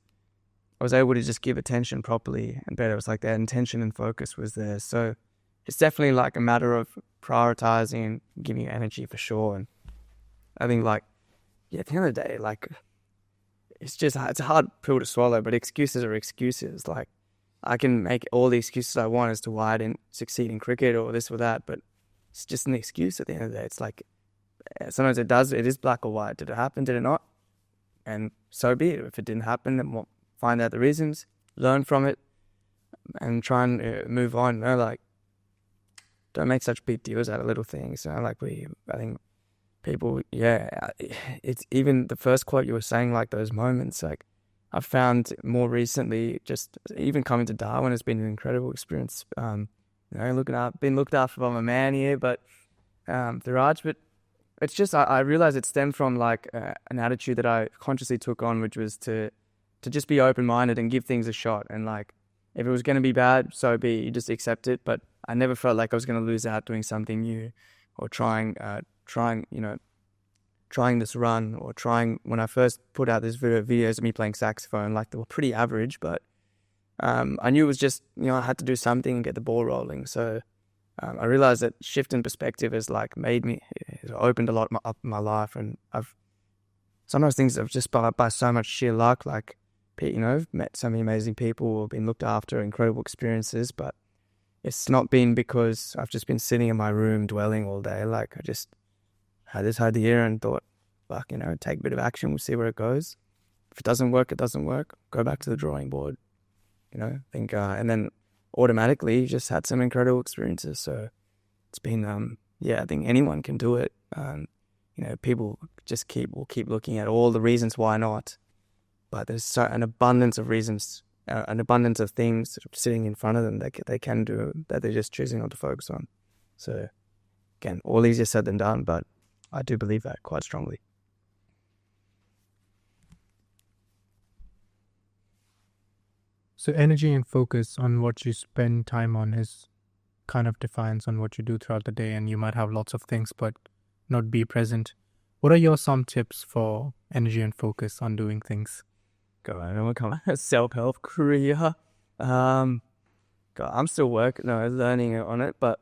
I was able to just give attention properly and better. It was like that intention and focus was there. So it's definitely like a matter of prioritizing and giving energy for sure. And I think at the end of the day, like, it's a hard pill to swallow, but excuses are excuses. Like, I can make all the excuses I want as to why I didn't succeed in cricket or this or that, but it's just an excuse at the end of the day. It's like, sometimes it is black or white. Did it happen? Did it not? And so be it. If it didn't happen, then we'll find out the reasons, learn from it, and try and move on. Don't make such big deals out of little things. I think people, it's even the first quote you were saying, like those moments, like, I've found more recently, just even coming to Darwin has been an incredible experience. Been looked after by my man here, but Viraj, but it's just, I realized it stemmed from like an attitude that I consciously took on, which was to just be open-minded and give things a shot. And like, if it was going to be bad, so be it, you just accept it. But I never felt like I was going to lose out doing something new or trying this run or when I first put out these videos of me playing saxophone, like they were pretty average, but I knew it was just, I had to do something and get the ball rolling. So I realized that shift in perspective has like it's opened a lot up in my life. And sometimes things have just by so much sheer luck, like, met so many amazing people or been looked after, incredible experiences, but it's not been because I've just been sitting in my room dwelling all day. Like, I just had this idea and thought, fuck, take a bit of action, we'll see where it goes. If it doesn't work, it doesn't work. Go back to the drawing board, think, and then automatically just had some incredible experiences. So it's been, I think anyone can do it. People just will keep looking at all the reasons why not, but there's an abundance of reasons, an abundance of things sitting in front of them that they can do that they're just choosing not to focus on. So again, all easier said than done, but I do believe that quite strongly. So energy and focus on what you spend time on is kind of defines on what you do throughout the day, and you might have lots of things but not be present. What are some tips for energy and focus on doing things? God, I don't want to come self-help career. I'm still learning on it, but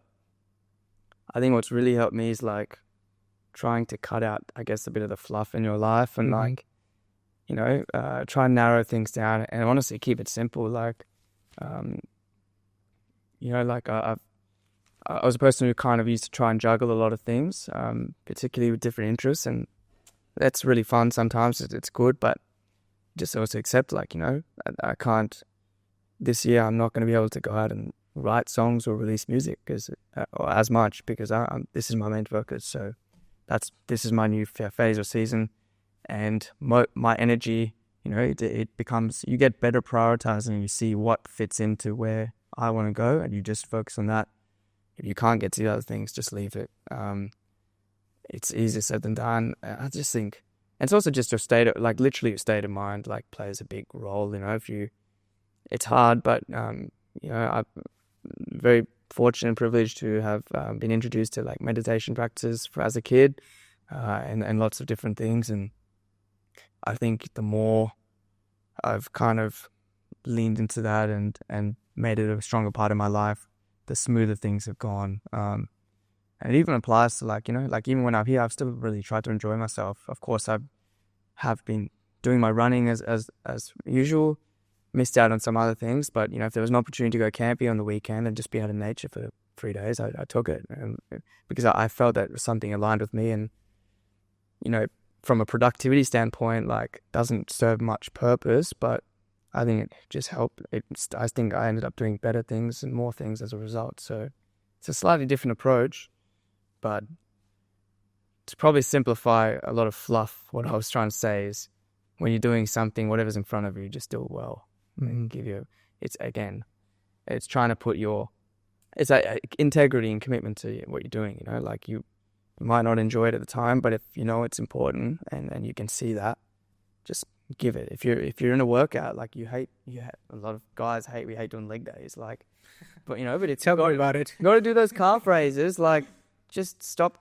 I think what's really helped me is like trying to cut out, I guess, a bit of the fluff in your life and try and narrow things down and honestly keep it simple. Like, I was a person who kind of used to try and juggle a lot of things, particularly with different interests, and that's really fun sometimes. It's good, but just also accept, like, I can't, this year I'm not going to be able to go out and write songs or release music or as much because this is my main focus. So this is my new phase or season, and my energy, it becomes, you get better prioritizing. You see what fits into where I want to go, and you just focus on that. if you can't get to the other things, just leave it. It's easier said than done. I just think, and it's also just your state of, like, literally your state of mind, like, plays a big role. It's hard, but I'm very fortunate and privileged to have been introduced to like meditation practices as a kid, and lots of different things. And I think the more I've kind of leaned into that and made it a stronger part of my life, the smoother things have gone. And it even applies to like even when I'm here, I've still really tried to enjoy myself. Of course, I have been doing my running as usual, missed out on some other things, but if there was an opportunity to go camping on the weekend and just be out in nature for 3 days, I took it, because I felt that something aligned with me. And from a productivity standpoint, like, doesn't serve much purpose, but I think it just helped. I think I ended up doing better things and more things as a result. So it's a slightly different approach, but to probably simplify a lot of fluff, what I was trying to say is, when you're doing something, whatever's in front of you, just do it well. And it's trying to put it's integrity and commitment to what you're doing. Like, you might not enjoy it at the time, but if it's important and you can see that, just give it. If you're in a workout, like, a lot of guys we hate doing leg days, like, but it's tell me about it. You got to do those calf raises. Like, just stop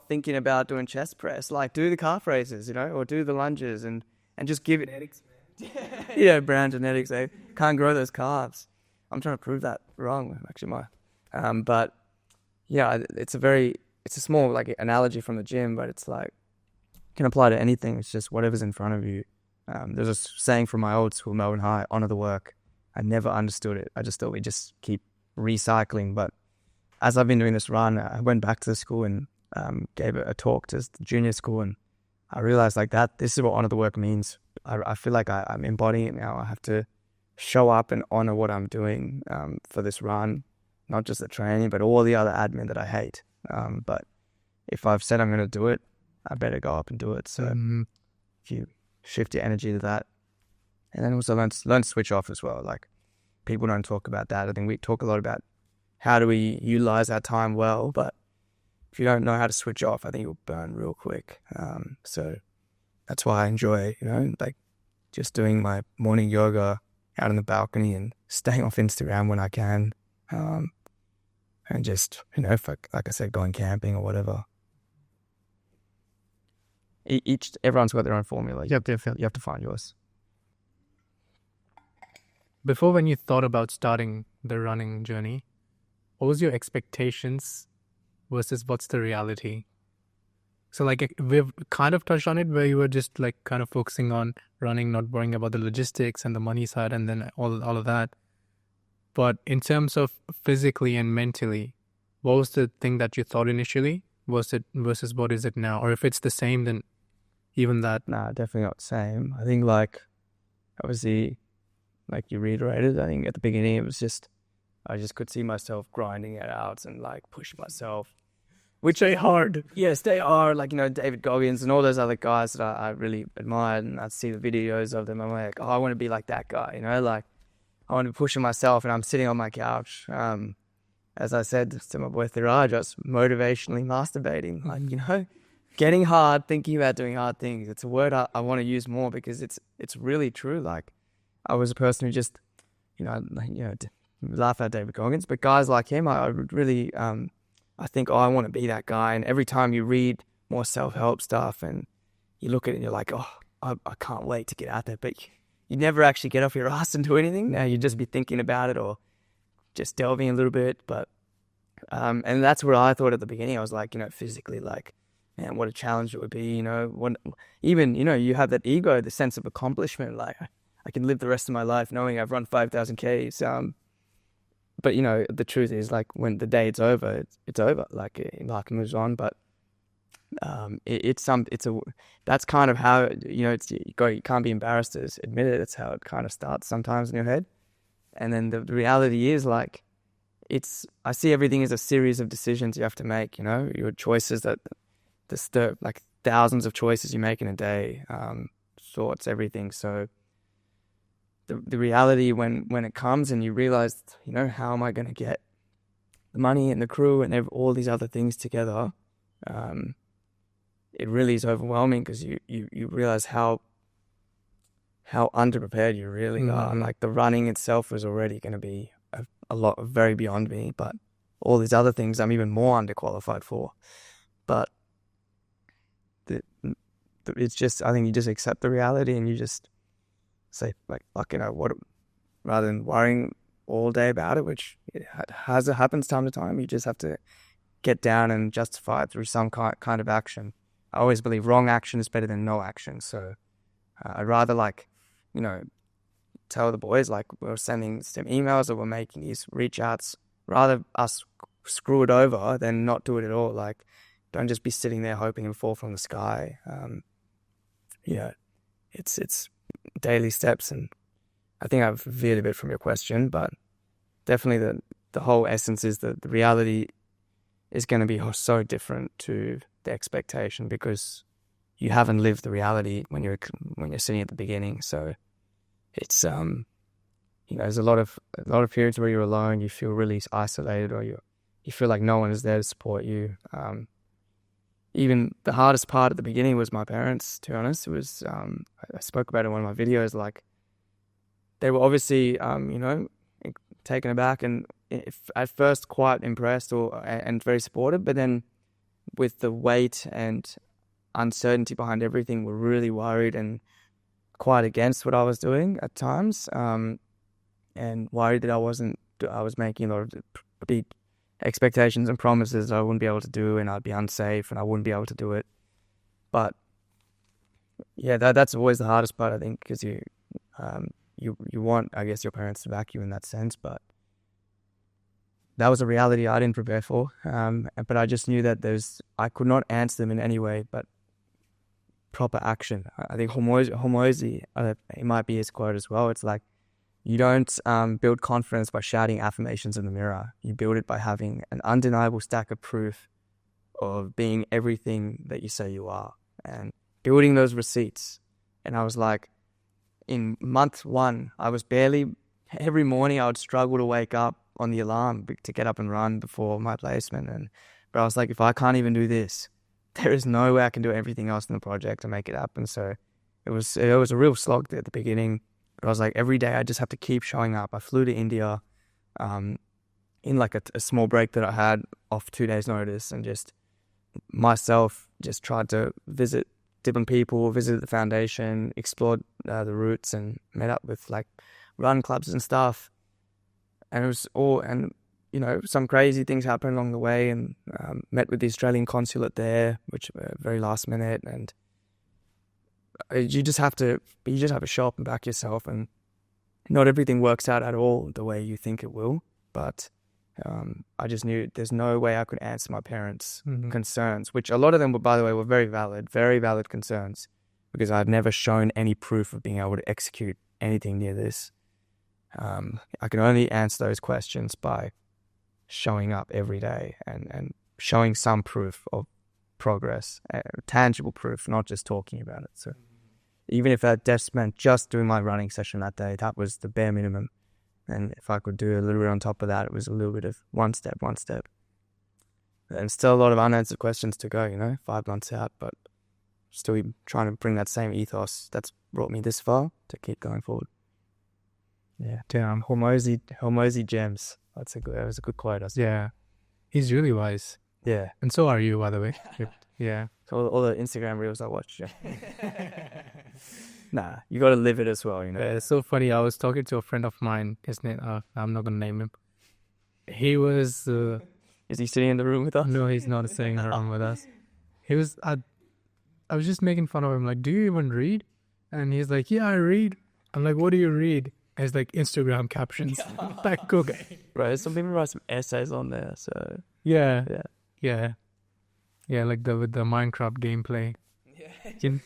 thinking about doing chest press. Like, do the calf raises, or do the lunges, and just give it. Genetics, man. Brown genetics. They can't grow those calves. I'm trying to prove that wrong, actually. But yeah, it's a small like analogy from the gym, but it's like, can apply to anything. It's just whatever's in front of you. There's a saying from my old school, Melbourne High, honor the work. I never understood it. I just thought we just keep recycling. But as I've been doing this run, I went back to the school and gave a talk to the junior school, and I realized like that this is what honor the work means. I feel like I'm embodying it now. I have to show up and honor what I'm doing for this run, not just the training, but all the other admin that I hate. But if I've said I'm going to do it, I better go up and do it. So if you shift your energy to that, and then also learn to switch off as well. Like, people don't talk about that. I think we talk a lot about how do we utilize our time well, but if you don't know how to switch off, I think you'll burn real quick. So that's why I enjoy, like, just doing my morning yoga out on the balcony and staying off Instagram when I can. And just, if like I said, going camping or whatever. Everyone's got their own formula. You have to find yours. Before, when you thought about starting the running journey, what was your expectations versus what's the reality? So like, we've kind of touched on it, where you were just like kind of focusing on running, not worrying about the logistics and the money side and then all of that. But in terms of physically and mentally, what was the thing that you thought initially? Was it versus what is it now? Or if it's the same, then even that? Nah, definitely not the same. I think, like, obviously, like you reiterated, I think at the beginning it was just, I just could see myself grinding it out and like pushing myself. Which stay hard. Yeah, stay hard. Like, David Goggins and all those other guys that I really admired, and I'd see the videos of them. I'm like, oh, I want to be like that guy, like, I want to be pushing myself, and I'm sitting on my couch. As I said to my boy Thiraj, just motivationally masturbating, like, getting hard, thinking about doing hard things. It's a word I want to use more, because it's really true. Like, I was a person who just, laugh at David Goggins, but guys like him, I would really, I think, I want to be that guy. And every time you read more self-help stuff and you look at it and you're like, oh, I can't wait to get out there. But you never actually get off your ass and do anything. Now you just be thinking about it or just delving a little bit. But, and that's what I thought at the beginning. I was like, physically, like, man, what a challenge it would be, you have that ego, the sense of accomplishment. Like, I can live the rest of my life knowing I've run 5,000 Ks. But, the truth is, like, when the day it's over, it's over. Like, life moves on. But that's kind of how, you can't be embarrassed to admit it. It's how it kind of starts sometimes in your head. And then the reality is, like, I see everything as a series of decisions you have to make, your choices that, like, thousands of choices you make in a day, thoughts, everything. So the reality when it comes and you realize, how am I going to get the money and the crew and all these other things together, it really is overwhelming because you realize how underprepared you really are. Like the running itself was already going to be a lot very beyond me, but all these other things I'm even more underqualified for. But it's just, I think you just accept the reality and you just say like, fuck, what, rather than worrying all day about it, which it happens time to time, you just have to get down and justify it through some kind of action. I always believe wrong action is better than no action. So I'd rather tell the boys like we're sending some emails or we're making these reach outs, rather us screw it over than not do it at all. Like, don't just be sitting there hoping and fall from the sky. It's daily steps. And I think I've veered a bit from your question, but definitely the whole essence is that the reality is going to be so different to the expectation because you haven't lived the reality when you're sitting at the beginning. So it's there's a lot of periods where you're alone, you feel really isolated, or you feel like no one is there to support you. Even the hardest part at the beginning was my parents, to be honest. It was I spoke about it in one of my videos. Like, they were obviously taken aback and at first quite impressed and very supportive, but then with the weight and uncertainty behind everything, were really worried and quite against what I was doing at times, and worried that I was making a lot of big expectations and promises that I wouldn't be able to do, and I'd be unsafe and I wouldn't be able to do it. But yeah, that's always the hardest part, I think, because you want, I guess, your parents to back you in that sense, but that was a reality I didn't prepare for. But I just knew that I could not answer them in any way but proper action. I think Hormozi, it might be his quote as well. It's like, you don't build confidence by shouting affirmations in the mirror. You build it by having an undeniable stack of proof of being everything that you say you are and building those receipts. And I was like, in month 1, I was every morning I would struggle to wake up on the alarm to get up and run before my placement. But I was like, if I can't even do this, there is no way I can do everything else in the project to make it happen. So it was a real slog at the beginning. But I was like, every day I just have to keep showing up. I flew to India in like a small break that I had off 2 days' notice, and just myself just tried to visit different people, visited the foundation, explored the routes, and met up with like run clubs and stuff. And it was some crazy things happened along the way, and met with the Australian consulate there, which were very last minute. And you just have to show up and back yourself, and not everything works out at all the way you think it will. But I just knew there's no way I could answer my parents' concerns, which a lot of them were, by the way, were very valid concerns, because I've never shown any proof of being able to execute anything near this. I can only answer those questions by showing up every day and showing some proof of progress, tangible proof, not just talking about it. So even if that just meant just doing my running session that day, that was the bare minimum. And if I could do a little bit on top of that, it was a little bit of one step. And still a lot of unanswered questions to go, 5 months out, but still trying to bring that same ethos that's brought me this far to keep going forward. Yeah. Damn. Hormozi Gems. That was a good quote. Yeah. He's really wise. Yeah. And so are you, by the way. Yeah. So all the Instagram reels I watch. Yeah. Nah, you got to live it as well, Yeah, it's so funny. I was talking to a friend of mine. His name, I'm not going to name him. He was... Is he sitting in the room with us? No, he's not sitting in the room with us. He was... I was just making fun of him. Like, do you even read? And he's like, yeah, I read. I'm like, what do you read? And it's like Instagram captions. Like, okay. Right, some people write some essays on there, so... Yeah, like with the Minecraft gameplay. Yeah.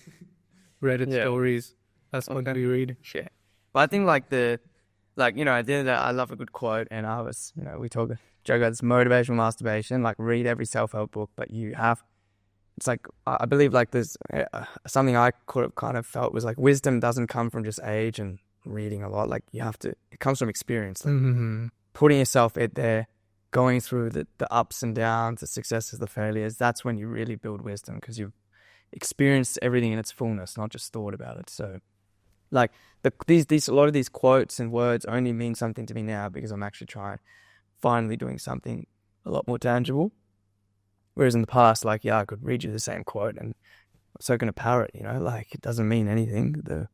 Reddit stories. That's what we read. Yeah. But I think at the end of the day, I love a good quote, and I was, we joke about this motivational masturbation, like read every self-help book, but it's like, I believe like there's something I kind of felt was like wisdom doesn't come from just age and reading a lot. Like it comes from experience. Like putting yourself out there, going through the ups and downs, the successes, the failures, that's when you really build wisdom, because you've experienced everything in its fullness, not just thought about it. So like a lot of these quotes and words only mean something to me now because I'm actually finally doing something a lot more tangible. Whereas in the past, like, yeah, I could read you the same quote and I'm so going to parrot, like it doesn't mean anything. The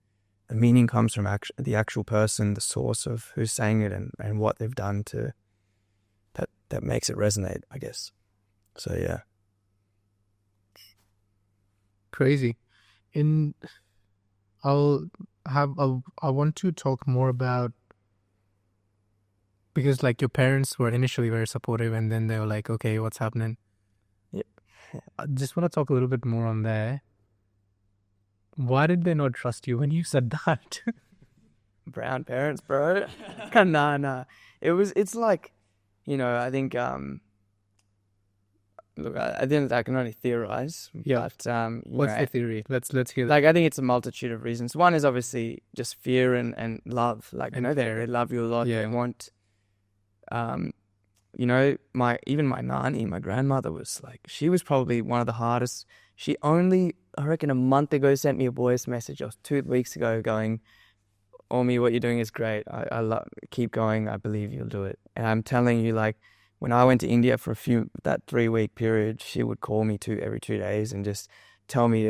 meaning comes from the actual person, the source of who's saying it and what they've done to that makes it resonate, I guess. So yeah. Crazy. I want to talk more about, because like your parents were initially very supportive and then they were like, okay, what's happening? Yeah. I just want to talk a little bit more on there. Why did they not trust you when you said that? Brown parents, bro. Nah. It's like, I think, look, I can only theorize. Yeah. But, What's the theory? Let's hear that. Like, I think it's a multitude of reasons. One is obviously just fear and love. Like, they love you a lot. Yeah. They want, even my nanny, my grandmother was like, she was probably one of the hardest. She only, I reckon a month ago, sent me a voice message, or 2 weeks ago, going, Omi, what you're doing is great. I love, keep going. I believe you'll do it. And I'm telling you, like, when I went to India for that 3-week period, she would call me every 2 days and just tell me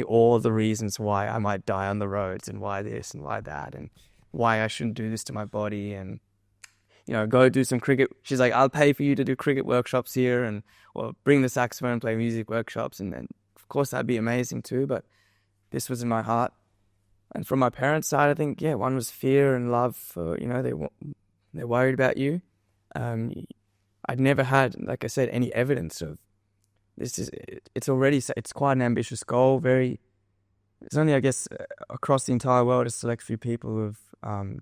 all the reasons why I might die on the roads and why this and why that and why I shouldn't do this to my body and, go do some cricket. She's like, I'll pay for you to do cricket workshops here or bring the saxophone and play music workshops. And then, of course, that'd be amazing too. But this was in my heart. And from my parents' side, I think, yeah, one was fear and love for, they're worried about you. I'd never had, like I said, any evidence of this. It's quite an ambitious goal. It's only, I guess, across the entire world, a select few people who've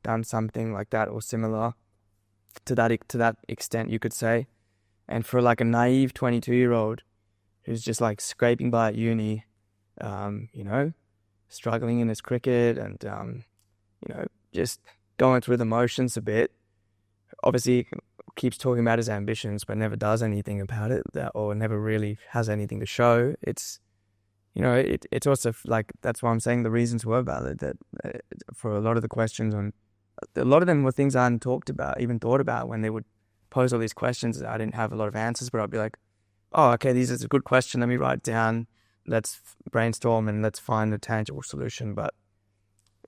done something like that or similar to that extent, you could say. And for like a naive 22-year-old who's just like scraping by at uni, struggling in his cricket and, just going through the motions a bit. Obviously, he keeps talking about his ambitions, but never does anything about it, or never really has anything to show. It's, it's also like, that's why I'm saying the reasons were valid, that for a lot of the questions a lot of them were things I hadn't even thought about when they would pose all these questions. I didn't have a lot of answers, but I'd be like, oh, okay, this is a good question. Let me write it down. Let's brainstorm and let's find a tangible solution. But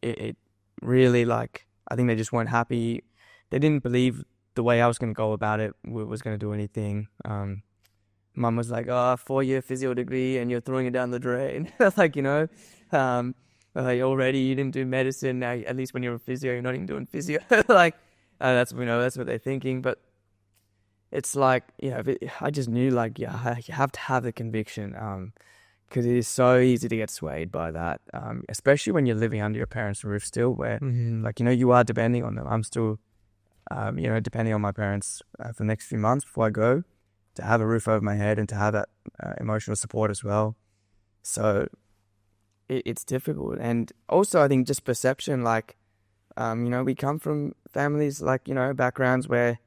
it really, like, I think they just weren't happy. They didn't believe the way I was going to go about it was going to do anything. Mum was like, 4-year physio degree and you're throwing it down the drain. That's like, already you didn't do medicine. Now, at least when you're a physio, you're not even doing physio. Like, that's what they're thinking. But it's like, I just knew, like, yeah, you have to have the conviction. Because it is so easy to get swayed by that, especially when you're living under your parents' roof still, where, like, you are depending on them. I'm still, depending on my parents for the next few months before I go, to have a roof over my head and to have that emotional support as well. So it's difficult. And also, I think just perception, like, we come from families, like, backgrounds where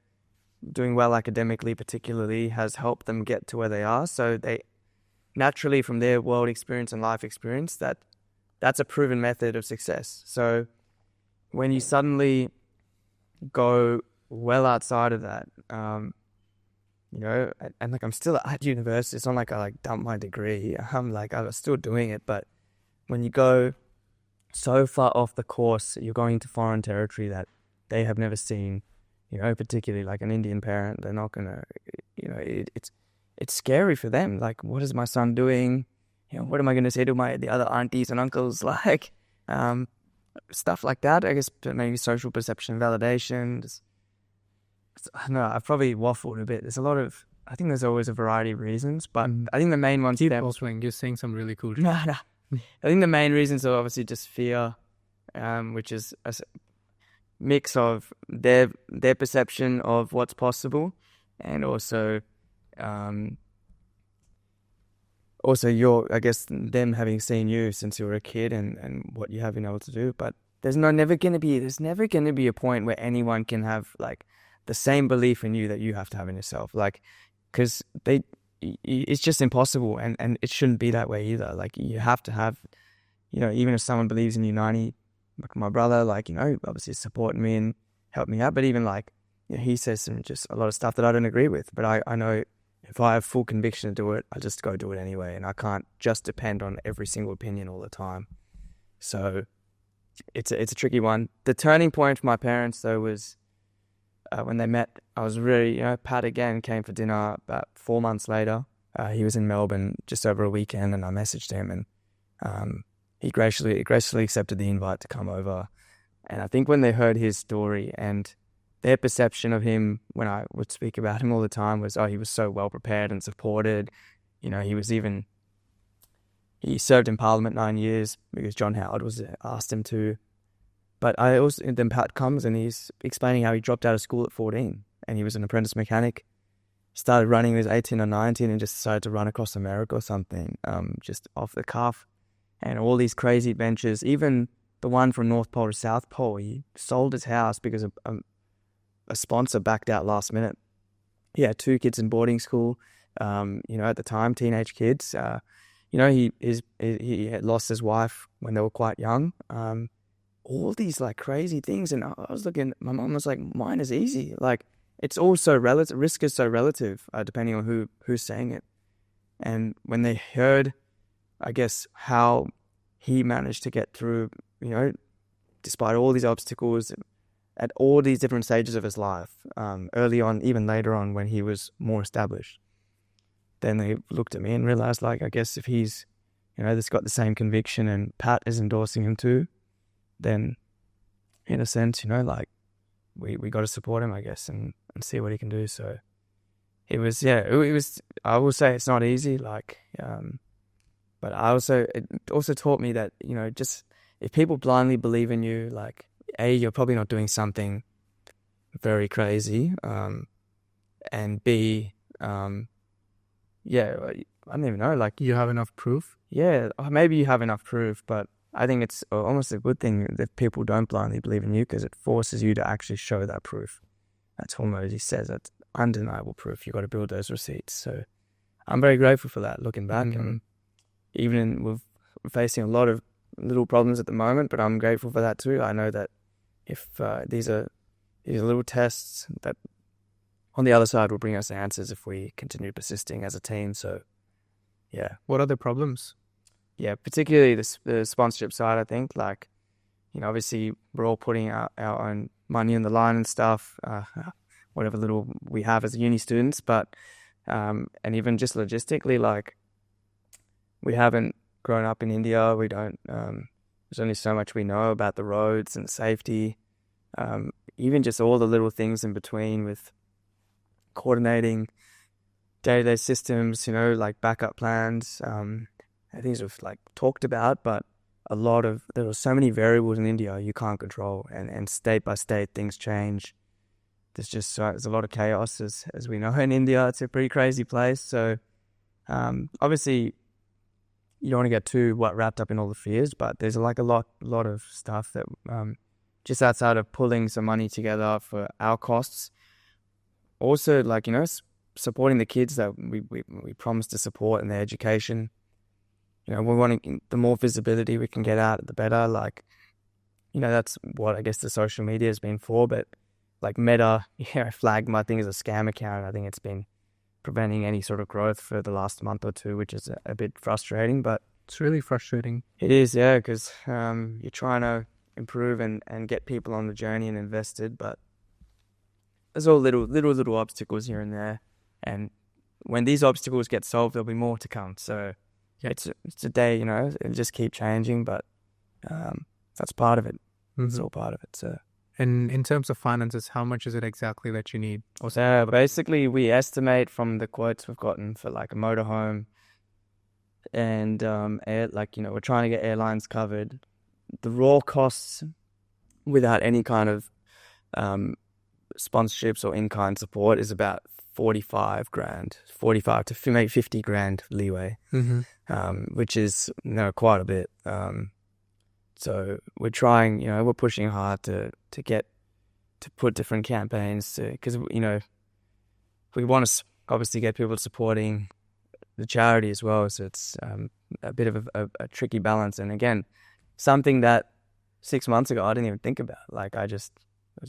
doing well academically particularly has helped them get to where they are. So they naturally, from their world experience and life experience, that's a proven method of success. So when you suddenly go well outside of that, and like, I'm still at university. It's not like I like dumped my degree. I'm still doing it. But when you go so far off the course, you're going to foreign territory that they have never seen, particularly like an Indian parent, they're not gonna, it's scary for them. Like, what is my son doing? What am I going to say to the other aunties and uncles? Like, stuff like that. I guess maybe social perception, validation. I don't know. I've probably waffled a bit. I think there's always a variety of reasons, but I think the main ones. Keep waffling. You're saying some really cool shit. No. I think the main reasons are obviously just fear, which is a mix of their perception of what's possible, and also I guess them having seen you since you were a kid and what you have been able to do. But there's never going to be a point where anyone can have like the same belief in you that you have to have in yourself. Like, because it's just impossible, and it shouldn't be that way either. Like, you have to have, even if someone believes in you 90, like my brother, like, obviously supporting me and helped me out, but even like, he says just a lot of stuff that I don't agree with, but I know if I have full conviction to do it, I just go do it anyway, and I can't just depend on every single opinion all the time. So it's a tricky one. The turning point for my parents, though, was when they met. I was really, Pat again came for dinner about 4 months later. He was in Melbourne just over a weekend, and I messaged him, and he graciously accepted the invite to come over. And I think when they heard his story and their perception of him, when I would speak about him all the time, was, he was so well prepared and supported. He served in Parliament 9 years because John Howard asked him to. But then Pat comes and he's explaining how he dropped out of school at 14 and he was an apprentice mechanic, started running when he was 18 or 19 and just decided to run across America or something, just off the cuff. And all these crazy adventures, even the one from North Pole to South Pole, he sold his house because a sponsor backed out last minute. He had 2 kids in boarding school, at the time, teenage kids. He had lost his wife when they were quite young. All these like crazy things, and I was looking. My mom was like, "Mine is easy." Like, it's all so relative. Risk is so relative, depending on who's saying it. And when they heard, I guess, how he managed to get through, despite all these obstacles at all these different stages of his life, early on, even later on when he was more established. Then they looked at me and realized, like, I guess if he's, that's got the same conviction and Pat is endorsing him too, then in a sense, like, we got to support him, I guess, and see what he can do. So it was, I will say it's not easy, like, but it also taught me that, just if people blindly believe in you, like, A, you're probably not doing something very crazy, and B, I don't even know, like, You have enough proof? Yeah, maybe you have enough proof, but I think it's almost a good thing that people don't blindly believe in you, because it forces you to actually show that proof. That's Hormozi says, that's undeniable proof. You've got to build those receipts. So I'm very grateful for that, looking back. Mm-hmm. And even we're facing a lot of little problems at the moment, but I'm grateful for that too. I know that if these are little tests that on the other side will bring us answers if we continue persisting as a team. So, yeah. What are the problems? Yeah, particularly the sponsorship side, I think. Like, obviously we're all putting our own money on the line and stuff, whatever little we have as uni students. But, and even just logistically, like, we haven't grown up in India. We don't, there's only so much we know about the roads and safety. Even just all the little things in between with coordinating day-to-day systems, like backup plans, things we've like talked about, but there are so many variables in India you can't control, and state by state things change. There's a lot of chaos, as we know in India. It's a pretty crazy place. So obviously you don't want to get too wrapped up in all the fears, but there's like a lot of stuff that just outside of pulling some money together for our costs, also like, supporting the kids that we promised to support in their education. We want the more visibility we can get out, the better. Like, that's what I guess the social media has been for. But like Meta, flagged my thing as a scam account. I think it's been preventing any sort of growth for the last month or two, which is a bit frustrating. But it's really frustrating. It is, yeah, because you're trying to improve and get people on the journey and invested, but there's all little obstacles here and there. And when these obstacles get solved, there'll be more to come. So yeah, it's a day, it'll just keep changing, but that's part of it. Mm-hmm. It's all part of it. So. And in terms of finances, how much is it exactly that you need? So basically, we estimate from the quotes we've gotten for like a motorhome and we're trying to get airlines covered. The raw costs without any kind of sponsorships or in-kind support is about 45 to maybe 50 grand leeway, which is quite a bit. So we're trying, we're pushing hard to get put different campaigns because we want to obviously get people supporting the charity as well. So it's a bit of a tricky balance. And again, something that 6 months ago I didn't even think about. Like I was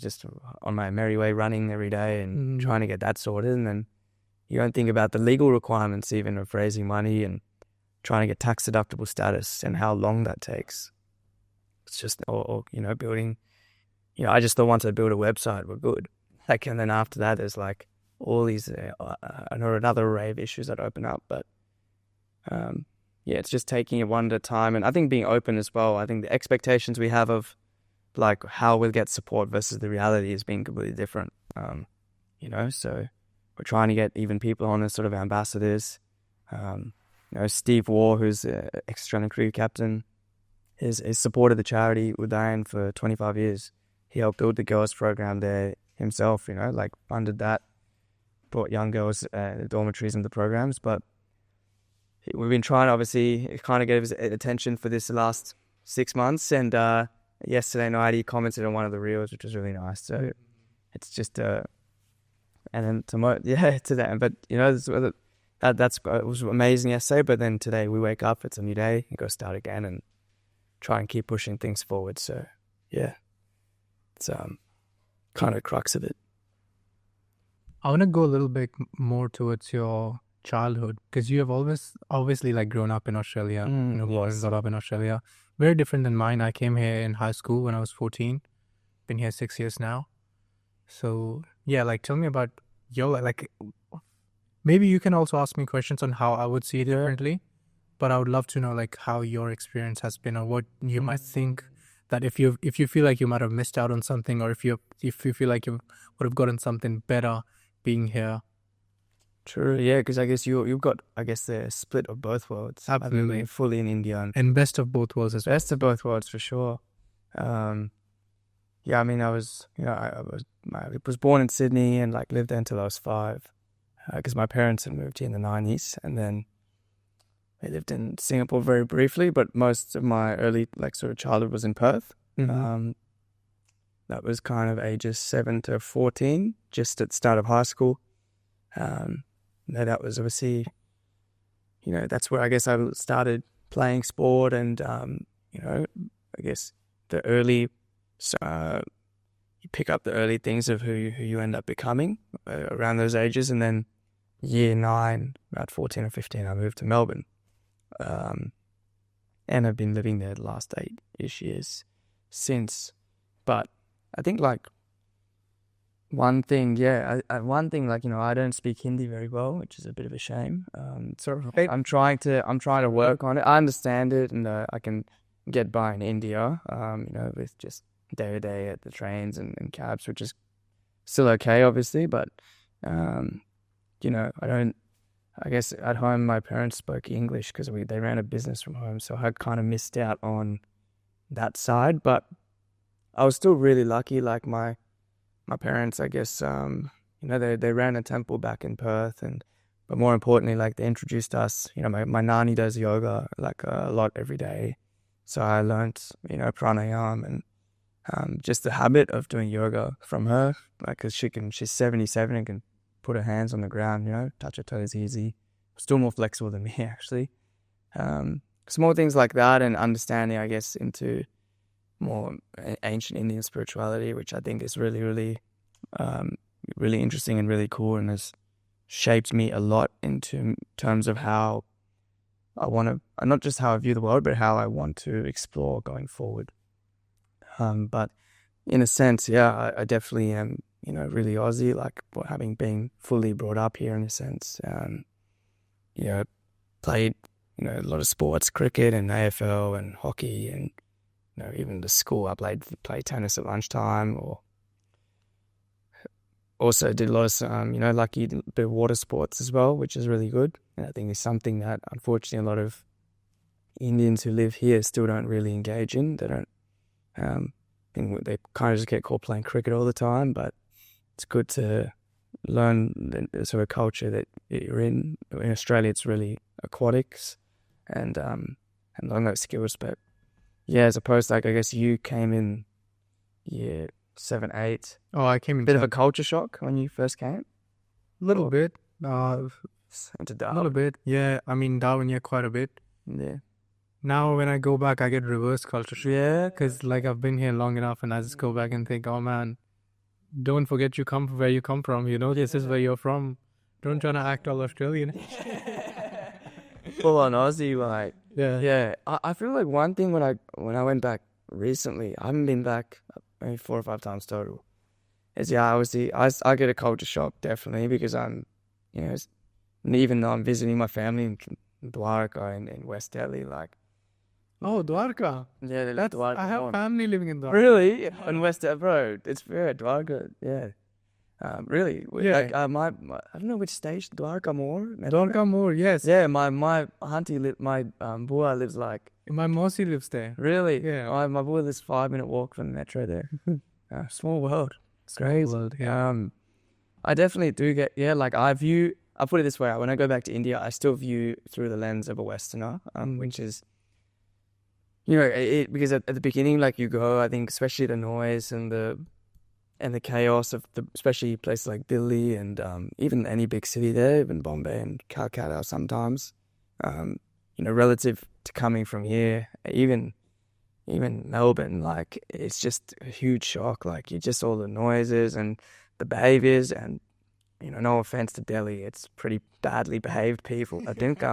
just on my merry way running every day and trying to get that sorted. And then you don't think about the legal requirements even of raising money and trying to get tax deductible status and how long that takes. It's just, or building, I just thought once I build a website, we're good. Like, and then after that, there's like all these, another array of issues that open up. But it's just taking it one at a time. And I think being open as well, I think the expectations we have of like how we'll get support versus the reality is being completely different. So we're trying to get even people on as sort of ambassadors. Steve Waugh, who's ex-Australian cricket captain, is supported the charity Udayan for 25 years. He helped build the girls program there himself, funded that, brought young girls dormitories into programs. But we've been trying to obviously kind of get his attention for this last 6 months. And yesterday night he commented on one of the reels, which was really nice. So it's just, and then tomorrow, to that. But, it was amazing yesterday. But then today we wake up, it's a new day, and go start again and try and keep pushing things forward. So, yeah, it's kind of crux of it. I want to go a little bit more towards your childhood, because you have obviously like grown up in Australia, brought up in Australia. Very different than mine. I came here in high school when I was 14. Been here 6 years now. So yeah, like tell me about your like. Maybe you can also ask me questions on how I would see it differently, but I would love to know like how your experience has been, or what you might think that if you feel like you might have missed out on something, or if you feel like you would have gotten something better being here. True, yeah, because I guess you've got the split of both worlds. Absolutely, been fully in India and best of both worlds as well. Best of both worlds for sure. I was born in Sydney and like lived there until I was 5. Because my parents had moved here in the 90s, and then I lived in Singapore very briefly, but most of my early sort of childhood was in Perth. That was kind of ages 7 to 14, just at the start of high school. That was obviously, that's where I guess I started playing sport, and I guess the early, you pick up the early things of who you end up becoming around those ages. And then year 9, about 14 or 15, I moved to Melbourne. And I've been living there the last 8-ish years since. But I think one thing, I don't speak Hindi very well, which is a bit of a shame. I'm trying to work on it. I understand it, and I can get by in India, with just day-to-day at the trains and cabs, which is still okay, obviously, but I guess at home my parents spoke English because they ran a business from home, so I kind of missed out on that side. But I was still really lucky. Like my parents, I guess, they ran a temple back in Perth, but more importantly, like they introduced us. My nanny does yoga like a lot every day, so I learned pranayama and just the habit of doing yoga from her, like, cause she's 77 and can put her hands on the ground, touch her toes easy. Still more flexible than me, actually. Small things like that, and understanding, I guess, into more ancient Indian spirituality, which I think is really, really, really interesting and really cool, and has shaped me a lot into terms of how I want to, not just how I view the world, but how I want to explore going forward. But in a sense, I definitely am, really Aussie, like having been fully brought up here in a sense. Played, a lot of sports, cricket and AFL and hockey, and, even the school, I played tennis at lunchtime, or also did a lot of, lucky bit of water sports as well, which is really good. And I think it's something that, unfortunately, a lot of Indians who live here still don't really engage in. They don't, they kind of just get caught playing cricket all the time, but it's good to learn the sort of culture that you're in. In Australia, it's really aquatics and learn those skills. But yeah, as opposed to, I guess you came in year 7, 8. Oh, I came in Bit of a 10th. culture shock when you first came? Little bit. Into A Darwin. little bit. Yeah, I mean, Darwin, yeah, quite a bit. Yeah. Now, when I go back, I get reverse culture shock. Yeah. Because, like, I've been here long enough and I just go back and think, oh, man, don't forget where you come from. You know, this is where you're from. Don't try to act all Australian. Full on Aussie, like. Yeah. Yeah. I feel like one thing when I went back recently, I haven't been back maybe 4 or 5 times total. Obviously, I get a culture shock, definitely, because I'm, and even though I'm visiting my family in Dwarka in West Delhi, like. Oh, Dwarka. Yeah, That's, Dwarka. I have family living in Dwarka. Really? On West Delhi, bro. It's very Dwarka, yeah. Really? Yeah. Like, my I don't know which station, Dwarka more? Dwarka more, yes. Yeah, my auntie, my bua lives like. My Mosi lives there. Really? Yeah. My bua lives 5-minute walk from the metro there. Small world. It's crazy. World, yeah. I definitely do get, like I'll put it this way, when I go back to India, I still view through the lens of a Westerner, which is, because at the beginning, like you go, I think especially the noise and the chaos of especially places like Delhi and even any big city there, even Bombay and Calcutta sometimes, relative to coming from here, even Melbourne, like it's just a huge shock. Like you just all the noises and the behaviors, and no offense to Delhi, it's pretty badly behaved people, I think.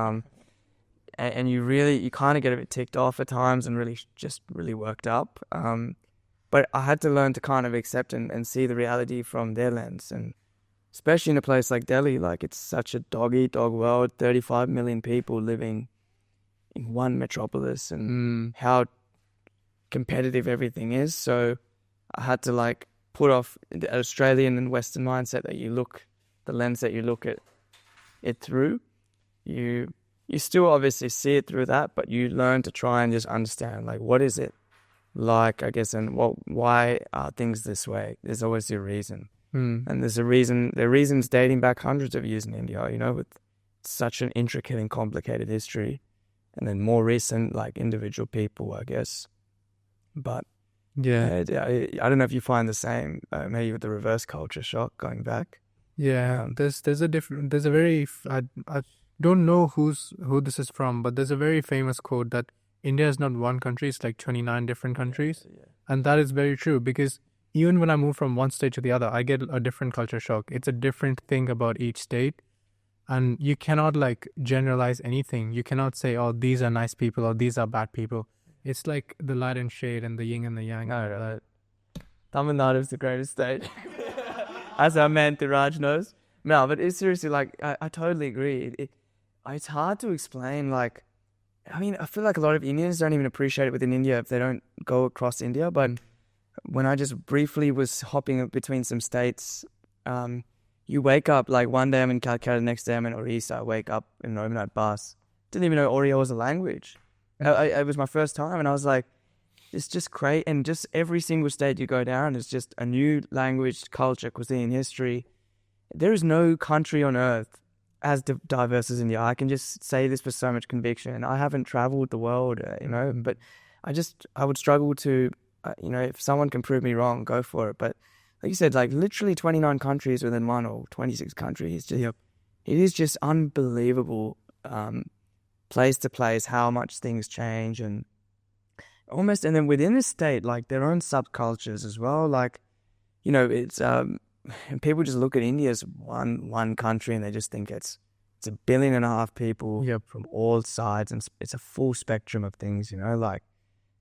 And you kind of get a bit ticked off at times and really worked up. But I had to learn to kind of accept and see the reality from their lens, and especially in a place like Delhi, like it's such a dog-eat-dog world, 35 million people living in one metropolis, and how competitive everything is. So I had to like put off the Australian and Western mindset the lens that you look at it through. You still obviously see it through that, but you learn to try and just understand, like, what is it like, I guess, and why are things this way? There's always a reason. And there's a reason. There are reasons dating back hundreds of years in India, with such an intricate and complicated history, and then more recent, like individual people, I guess. But yeah, I don't know if you find the same, maybe with the reverse culture shock going back. Yeah, there's a very, I don't know who this is from, but there's a very famous quote that India is not one country, it's like 29 different countries. Yeah. And that is very true, because even when I move from one state to the other, I get a different culture shock. It's a different thing about each state. And you cannot like generalize anything. You cannot say, oh, these are nice people or these are bad people. It's like the light and shade and the yin and the yang. No. Tamil Nadu is the greatest state. As our man Tiraj knows. No, but it's seriously like, I totally agree. It's hard to explain, like, I mean, I feel like a lot of Indians don't even appreciate it within India if they don't go across India. But when I just briefly was hopping between some states, you wake up, like one day I'm in Calcutta, next day I'm in Orissa. I wake up in an overnight bus. Didn't even know Oriya was a language. It was my first time, and I was like, it's just great. And just every single state you go down is just a new language, culture, cuisine, history. There is no country on earth as diverse as India. I can just say this with so much conviction. I haven't traveled the world, but I would struggle to, if someone can prove me wrong, go for it. But like you said, like literally 29 countries within one, or 26 countries. It is just unbelievable, place to place, how much things change, and then within the state, like their own subcultures as well. Like, it's, and people just look at India as one country, and they just think it's 1.5 billion people from all sides, and it's a full spectrum of things, like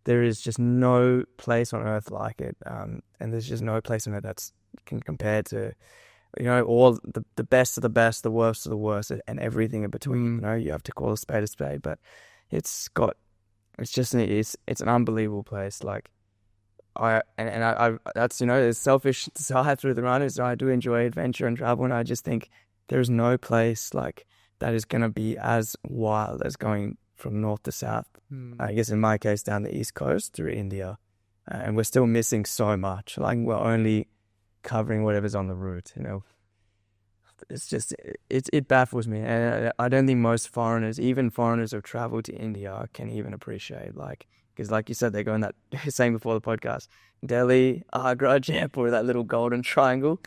there is just no place on earth like it, and there's just no place on earth that's can compare to, all the best of the best, the worst of the worst, and everything in between. You have to call a spade, but it's an unbelievable place. Like, I that's a selfish side through the runners. So I do enjoy adventure and travel, and I just think there's no place like that is going to be as wild as going from north to south. I guess in my case down the east coast through India, and we're still missing so much. Like, we're only covering whatever's on the route. It's just it baffles me, and I don't think most foreigners, even foreigners who've traveled to India, can even appreciate like Because like you said, they're going that, saying before the podcast, Delhi, Agra, Jaipur, that little golden triangle.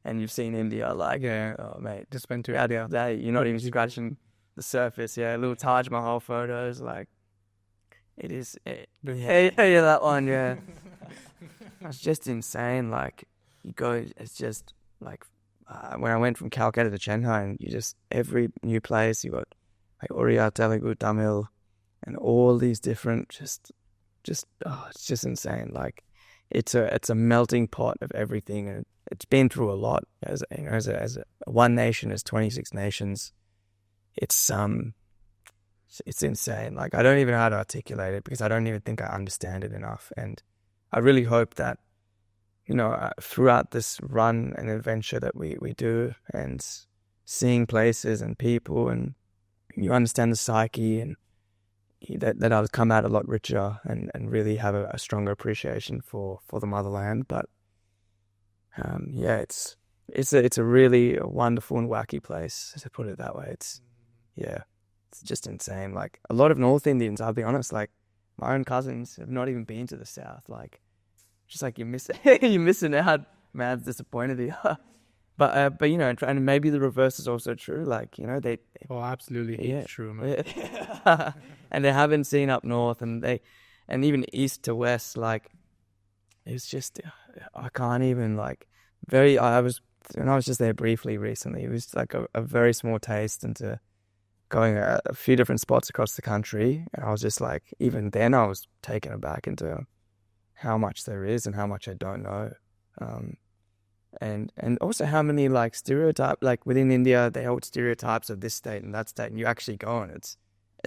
And you've seen India, like, oh, mate, Just went to yeah, India. you're not even scratching the surface. Yeah, little Taj Mahal photos, like, it is, yeah, that one, yeah. It's just insane. Like, you go, it's just like, when I went from Calcutta to Chennai, and you just, every new place, you got like Oriya, Telugu, Tamil, and all these different, just, it's just insane. Like, it's a melting pot of everything, and it's been through a lot. As one nation, as 26 nations, it's insane. Like, I don't even know how to articulate it because I don't even think I understand it enough. And I really hope that, throughout this run and adventure that we do, and seeing places and people, and you understand the psyche, and that I'll come out a lot richer and really have a stronger appreciation for the motherland. But it's a really wonderful and wacky place, to put it that way. It's just insane. Like, a lot of North Indians, I'll be honest, like my own cousins have not even been to the South. Like, just like you're missing out. Man, it's disappointed you. But and maybe the reverse is also true. Like, they Absolutely, true, man. And they haven't seen up north, and even east to west. Like, it's just, I can't even, like, when I was just there briefly recently, it was like a very small taste into going a few different spots across the country, and I was just like, even then I was taken aback into how much there is and how much I don't know. And also how many, like, stereotype, like within India, they hold stereotypes of this state and that state, and you actually go, and it's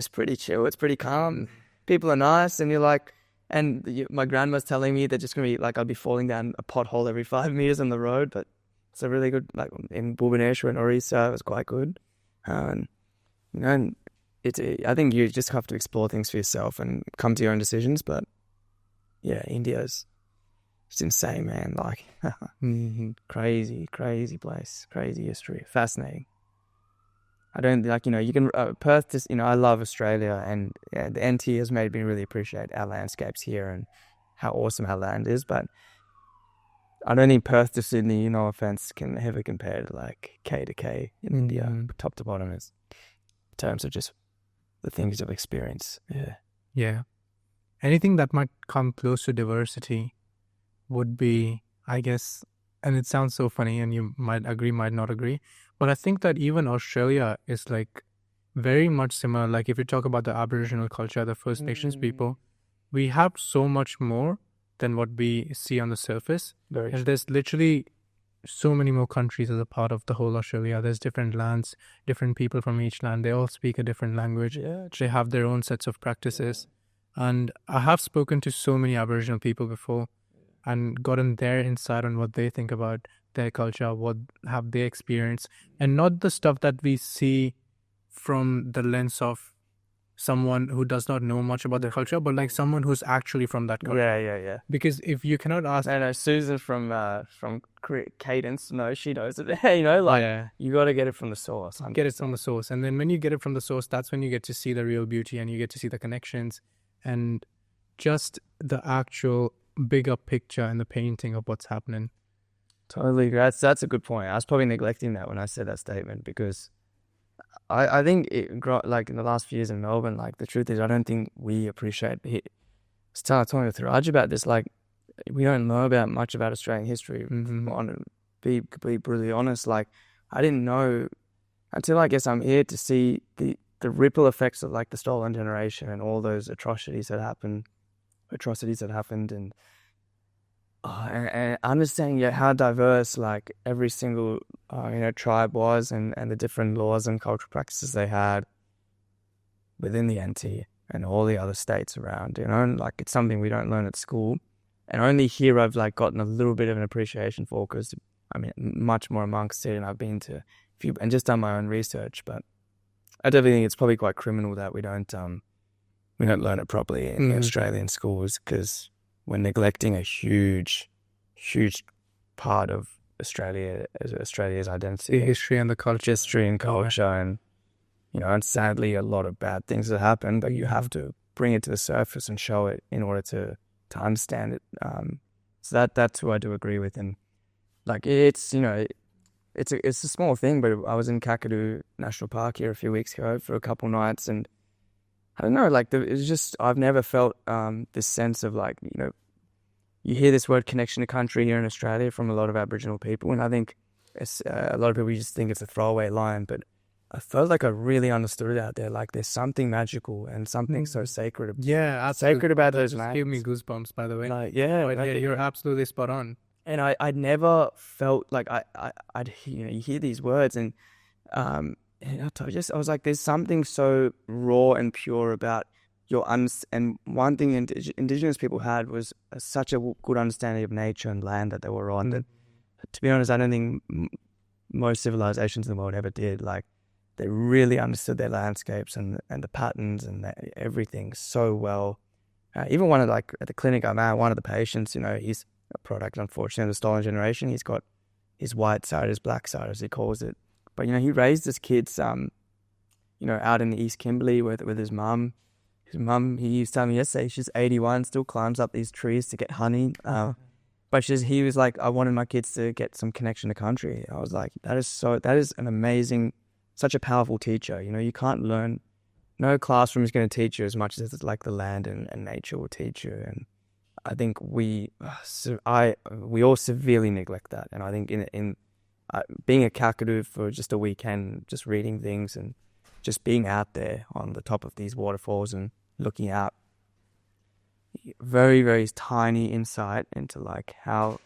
pretty chill, it's pretty calm, people are nice, and you're like, my grandma's telling me they're just going to be like, I'll be falling down a pothole every 5 meters on the road, but it's a really good, like in Bhubaneswar and Orissa, it was quite good. And I think you just have to explore things for yourself and come to your own decisions. But yeah, India's it's insane, man. Like, crazy place, crazy history, fascinating. I don't like, you can Perth. Just, I love Australia, and the NT has made me really appreciate our landscapes here and how awesome our land is. But I don't think Perth to Sydney, no offense, can ever compare to like K to K in India, top to bottom, is in terms of just the things of experience. Yeah. Anything that might come close to diversity would be, I guess, and it sounds so funny, and you might agree, might not agree, but I think that even Australia is like very much similar. Like, if you talk about the Aboriginal culture, the First Nations people, we have so much more than what we see on the surface. And there's literally so many more countries as a part of the whole Australia. There's different lands, different people from each land. They all speak a different language. They have their own sets of practices. And I have spoken to so many Aboriginal people before and gotten their insight on what they think about their culture, what have they experienced, and not the stuff that we see from the lens of someone who does not know much about their culture, but like someone who's actually from that culture. Yeah. Because if you cannot ask... I know Susan from Cadence, no, she knows it. You got to get it from the source. Get it from the source. And then when you get it from the source, that's when you get to see the real beauty, and you get to see the connections and just the actual bigger picture and the painting of what's happening. Totally. That's a good point. I was probably neglecting that when I said that statement, because I think like in the last few years in Melbourne, like the truth is I don't think we appreciate it. I was talking with Raj about this, like we don't know much about Australian history. Be brutally honest, like I didn't know until I guess I'm here to see the ripple effects of like the stolen generation and all those atrocities that happened, and understanding how diverse like every single tribe was, and the different laws and cultural practices they had within the NT and all the other states around, like it's something we don't learn at school, and only here I've like gotten a little bit of an appreciation for, because I mean much more amongst it, and I've been to a few and just done my own research. But I definitely think it's probably quite criminal that we don't learn it properly in Australian schools, because we're neglecting a huge part of Australia's identity, history and the culture. And and sadly a lot of bad things that happen, but you have to bring it to the surface and show it in order to understand it. So that's who I do agree with. And like, it's, you know, it's a small thing, but I was in Calcutta National Park here a few weeks ago for a couple nights, and I don't know, like it's just, I've never felt this sense of like, you know, you hear this word connection to country here in Australia from a lot of Aboriginal people, and I think it's, a lot of people just think it's a throwaway line, but I felt like I really understood it out there. Like there's something magical and something so sacred. Yeah, sacred about those just lands. gave me goosebumps, by the way. Like, yeah, But yeah, you're absolutely spot on. and I'd never felt like I'd, you know, you hear these words and I was like, there's something so raw and pure about your and one thing Indigenous people had was such a good understanding of nature and land that they were on. That, to be honest, I don't think most civilizations in the world ever did. Like, they really understood their landscapes and the patterns and everything so well. Even one of, like, at the clinic I'm at, one of the patients, you know, he's a product, unfortunately, of the stolen generation. He's got his white side, his black side, as he calls it. But, you know, he raised his kids, you know, out in the East Kimberley with his mum. His mum, he was telling me yesterday, she's 81, still climbs up these trees to get honey. But he was like, I wanted my kids to get some connection to country. I was like, that is an amazing, such a powerful teacher. You know, you can't learn, no classroom is going to teach you as much as like the land and nature will teach you. And I think we all severely neglect that. And I think in being a Calcutta for just a weekend, just reading things and just being out there on the top of these waterfalls and looking out, very, very tiny insight into like how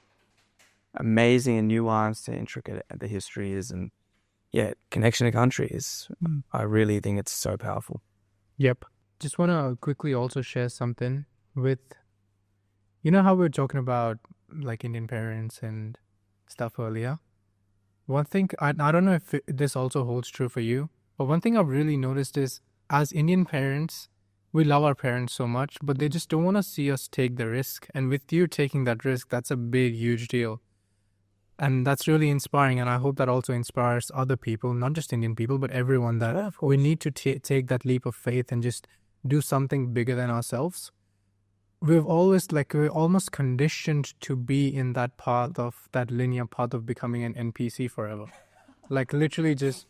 amazing and nuanced and intricate the history is. And yeah, connection to country is, I really think it's so powerful. Yep. Just want to quickly also share something with, you know how we were talking about like Indian parents and stuff earlier? One thing, I don't know if this also holds true for you, but one thing I've really noticed is, as Indian parents, we love our parents so much, but they just don't want to see us take the risk. And with you taking that risk, that's a big, huge deal. And that's really inspiring. And I hope that also inspires other people, not just Indian people, but everyone, that we need to take that leap of faith and just do something bigger than ourselves. We're almost conditioned to be in that path of, that linear path of becoming an NPC forever. Like literally just,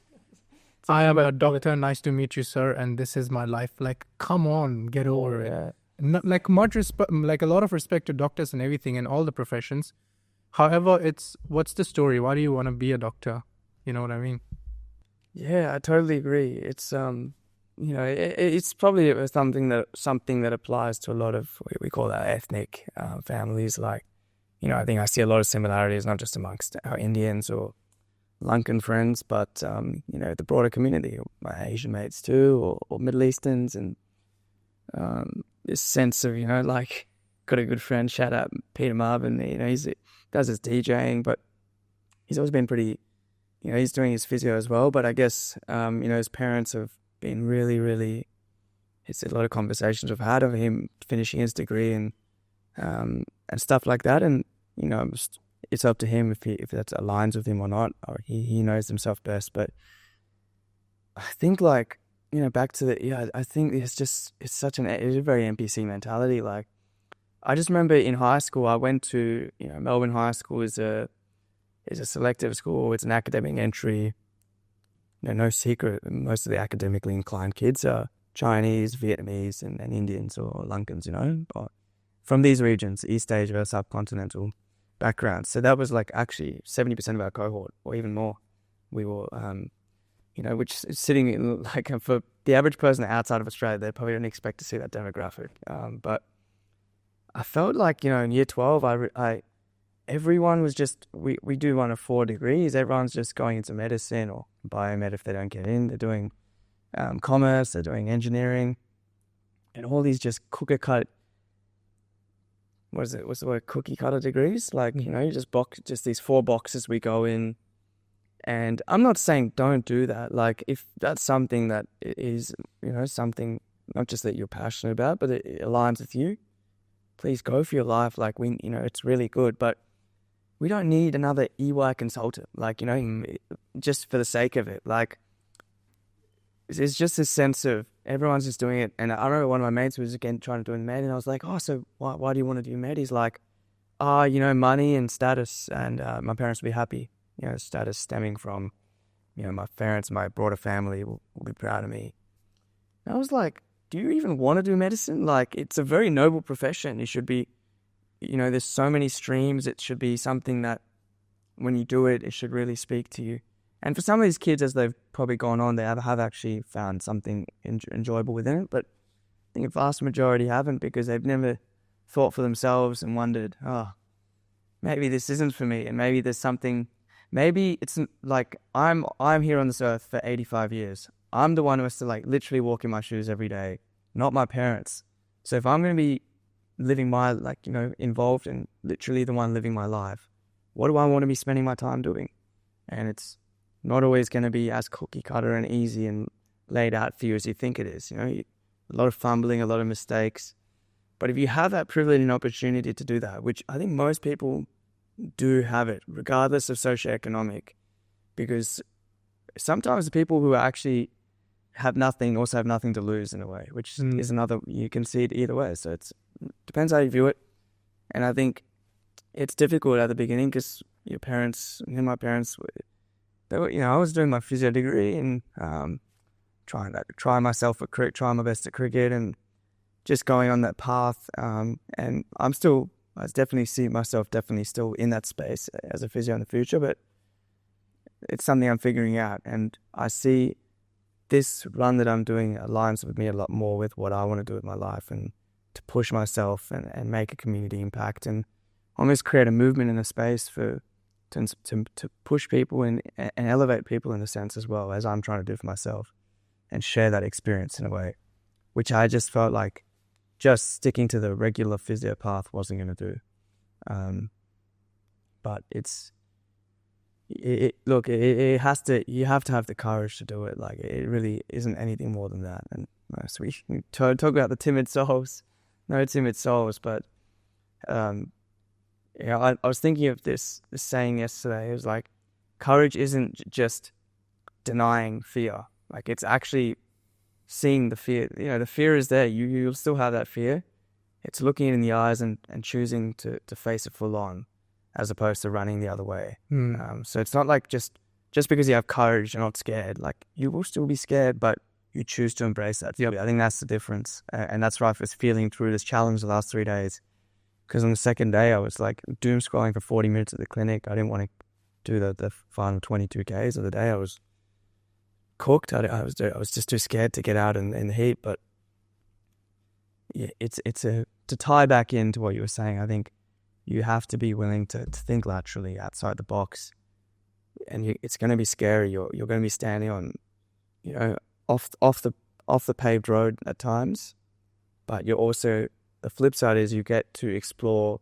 I am a doctor, nice to meet you, sir, and this is my life. Like, come on, get over it. Not, like, much respect, like a lot of respect to doctors and everything and all the professions. However, it's, what's the story? Why do you want to be a doctor? You know what I mean? Yeah, I totally agree. It's you know, it's probably something that applies to a lot of, we call that ethnic families. Like, you know, I think I see a lot of similarities, not just amongst our Indians or Lankan friends, but you know, the broader community, my Asian mates too, or Middle Easterns, and this sense of, you know, like, got a good friend, shout out Peter Marvin, you know, he does his DJing, but he's always been pretty, you know, he's doing his physio as well, but I guess, you know, his parents have been really, really, it's a lot of conversations I've had of him finishing his degree and stuff like that, and, you know, it's up to him if that aligns with him or not, or he knows himself best. But I think, like, you know, back to I think it's a very NPC mentality. Like, I just remember in high school, I went to, you know, Melbourne High School is a selective school. It's an academic entry. You know, no secret, most of the academically inclined kids are Chinese, Vietnamese, and Indians or Lankans, you know, or from these regions, East Asia, subcontinental backgrounds. So that was like actually 70% of our cohort, or even more. We were, you know, which is sitting in, like, for the average person outside of Australia, they probably don't expect to see that demographic. But I felt like, you know, in year 12, everyone was just, we do one of 4 degrees. Everyone's just going into medicine or biomed if they don't get in. They're doing commerce, they're doing engineering, and all these just cookie cut, what's the word, cookie cutter degrees? Like, you know, you just these 4 boxes we go in. And I'm not saying don't do that. Like, if that's something that is, you know, something not just that you're passionate about, but it aligns with you, please go for your life. Like, you know, it's really good, but we don't need another EY consultant, like, you know, just for the sake of it. Like, it's just a sense of everyone's just doing it. And I remember one of my mates was again trying to do med, and I was like, oh, so why do you want to do med? He's like, money and status, and my parents will be happy. Status stemming from, my parents, my broader family will be proud of me. And I was like, do you even want to do medicine? Like, it's a very noble profession. It should be, there's so many streams. It should be something that when you do it, it should really speak to you. And for some of these kids, as they've probably gone on, they have actually found something enjoyable within it. But I think a vast majority haven't, because they've never thought for themselves and wondered, maybe this isn't for me. And maybe there's something, maybe it's like I'm here on this earth for 85 years. I'm the one who has to like literally walk in my shoes every day, not my parents. So if I'm going to be living my, involved and literally the one living my life, what do I want to be spending my time doing? And it's not always going to be as cookie cutter and easy and laid out for you as you think it is. A lot of fumbling, a lot of mistakes. But if you have that privilege and opportunity to do that, which I think most people do have it, regardless of socioeconomic, because sometimes the people who actually have nothing also have nothing to lose in a way, which is another, you can see it either way. So it depends how you view it. And I think it's difficult at the beginning because my parents, they were, I was doing my physio degree and trying myself at cricket, trying my best at cricket and just going on that path. And I definitely see myself definitely still in that space as a physio in the future, but it's something I'm figuring out. And I see this run that I'm doing aligns with me a lot more with what I want to do with my life, and to push myself and make a community impact and almost create a movement in a space to push people and elevate people in a sense as well, as I'm trying to do for myself, and share that experience in a way, which I just felt like just sticking to the regular physio path wasn't going to do. But you have to have the courage to do it. Like, it really isn't anything more than that. And so we talk about the timid souls. No timid souls, but I was thinking of this saying yesterday. It was like, courage isn't just denying fear. Like, it's actually seeing the fear. The fear is there. You'll still have that fear. It's looking it in the eyes and choosing to face it full on, as opposed to running the other way. So it's not like just because you have courage, you're not scared. Like, you will still be scared, but you choose to embrace that. Yep. I think that's the difference. And that's what I was feeling through this challenge the last 3 days. Because on the second day, I was like doom scrolling for 40 minutes at the clinic. I didn't want to do the final 22 Ks of the day. I was cooked. I was just too scared to get out in the heat. But yeah, to tie back into what you were saying, I think you have to be willing to think laterally outside the box, and it's going to be scary. You're going to be standing on, off the paved road at times, but you're also, the flip side is you get to explore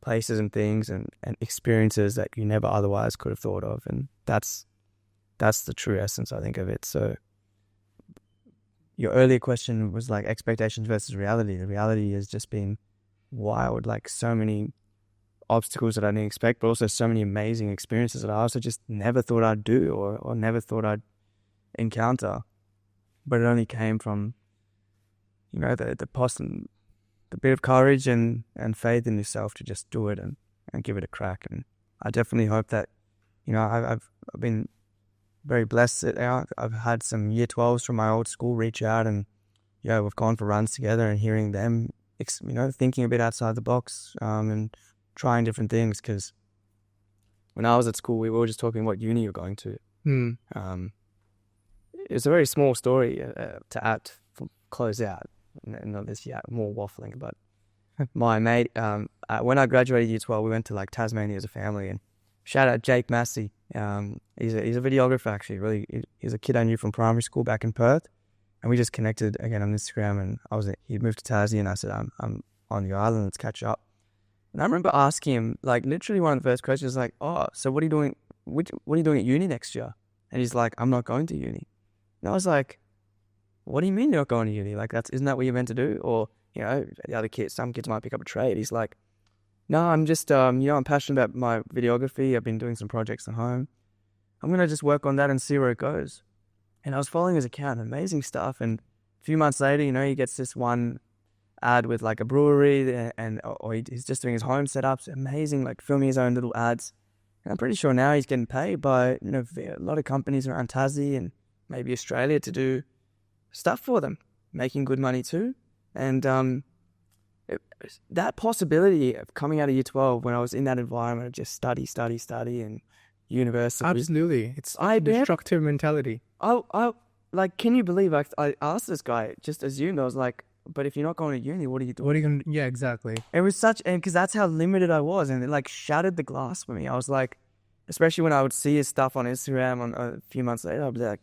places and things and experiences that you never otherwise could have thought of, and that's the true essence, I think, of it. So your earlier question was like expectations versus reality. The reality has just been wild, like so many obstacles that I didn't expect, but also so many amazing experiences that I also just never thought I'd do or never thought I'd encounter. But it only came from, the bit of courage and faith in yourself to just do it and give it a crack. And I definitely hope that, I've been very blessed that I've had some year 12s from my old school reach out, and we've gone for runs together, and hearing them, thinking a bit outside the box and trying different things. Because when I was at school, we were just talking what uni you're going to. It's a very small story to close out, and not this more waffling. But my mate, when I graduated year 12, we went to like Tasmania as a family, and shout out Jake Massey. He's a videographer, actually. Really, he's a kid I knew from primary school back in Perth, and we just connected again on Instagram. And he moved to Tassie, and I said, I'm on the island, let's catch up. And I remember asking him, like, literally one of the first questions, like, oh, so what are you doing? What are you doing at uni next year? And he's like, I'm not going to uni. And I was like, what do you mean you're not going to uni? Like, isn't that what you're meant to do? Or, the other kids, some kids might pick up a trade. He's like, no, I'm just, I'm passionate about my videography. I've been doing some projects at home. I'm going to just work on that and see where it goes. And I was following his account, amazing stuff. And few months later, he gets this one ad with like a brewery, or he's just doing his home setups, amazing, like filming his own little ads. And I'm pretty sure now he's getting paid by a lot of companies around Tassie and maybe Australia to do stuff for them, making good money too. And that possibility of coming out of year 12 when I was in that environment of just study and university. Absolutely. It's a destructive mentality. Like, can you believe I asked this guy, just assumed, I was like, but if you're not going to uni, what are you doing? What are you going to... Yeah, exactly. It was because that's how limited I was. And it like shattered the glass for me. I was like, especially when I would see his stuff on Instagram a few months later, I'd be like,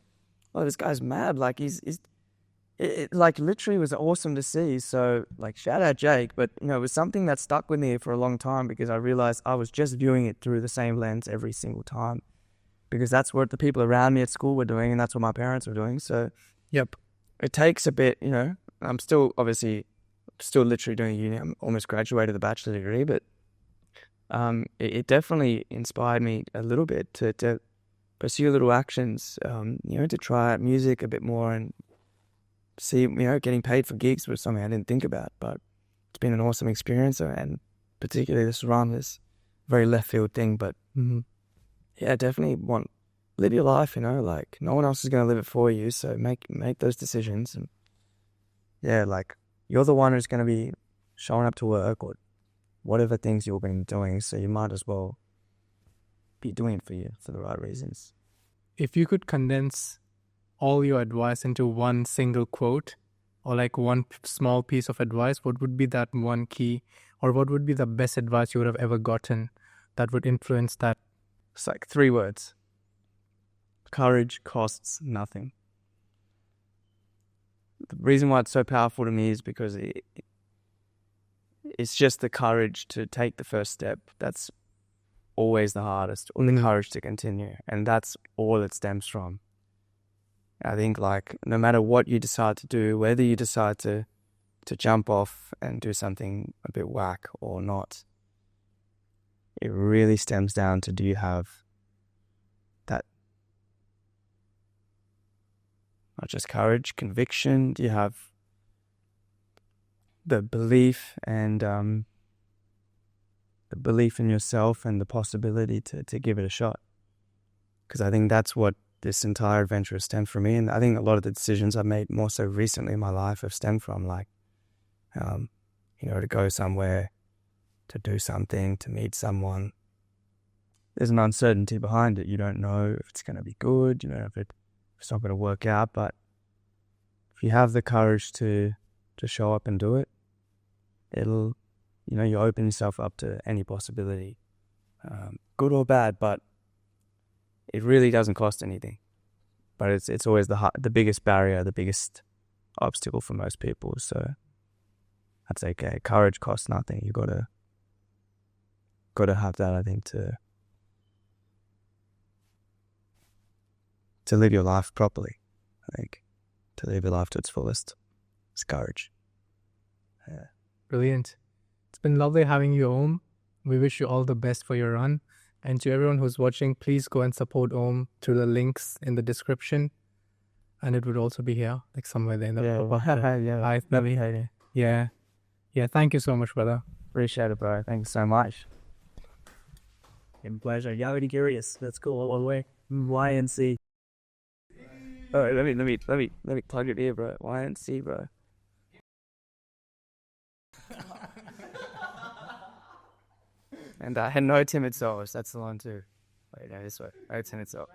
oh, this guy's mad. Like it like literally was awesome to see. So like shout out Jake, but it was something that stuck with me for a long time because I realized I was just viewing it through the same lens every single time because that's what the people around me at school were doing and that's what my parents were doing. So yep, it takes a bit, I'm still literally doing uni. I'm almost graduated the bachelor degree, but it definitely inspired me a little bit to pursue little actions, to try out music a bit more and see, getting paid for gigs was something I didn't think about, but it's been an awesome experience, and particularly this run, this very left field thing, but yeah, definitely live your life, like no one else is going to live it for you, so make those decisions, and yeah, like you're the one who's going to be showing up to work or whatever things you've been doing, so you might as well be doing it for the right reasons. If you could condense all your advice into one single quote or like one small piece of advice, what would be that one key, or what would be the best advice you would have ever gotten that would influence that? It's like 3 words. Courage costs nothing. The reason why it's so powerful to me is because it's just the courage to take the first step. That's always the hardest, or the courage to continue. And that's all it stems from. I think like no matter what you decide to do, whether you decide to jump off and do something a bit whack or not, it really stems down to, do you have that, not just courage, conviction? Do you have the belief and the belief in yourself and the possibility to give it a shot? Because I think that's what this entire adventure has stemmed from me, and I think a lot of the decisions I've made more so recently in my life have stemmed from like, to go somewhere, to do something, to meet someone. There's an uncertainty behind it. You don't know if it's going to be good, if it's not going to work out, but if you have the courage to show up and do it, it'll, you open yourself up to any possibility, good or bad, but it really doesn't cost anything. But it's always the biggest barrier, the biggest obstacle for most people. So I'd say, okay, courage costs nothing. You gotta have that, I think, to live your life properly. I think to live your life to its fullest. It's courage. Yeah. Brilliant. It's been lovely having you, Om. We wish you all the best for your run. And to everyone who's watching, please go and support Om through the links in the description. And it would also be here, like somewhere there in the Yeah, thank you so much, brother. Appreciate it, bro. Thanks so much. In pleasure. Y'all already curious. Let's go all the way. YNC. All right, let me plug it here, bro. YNC, bro. And no timid souls. That's the one too. Wait, no, this way. No timid soul.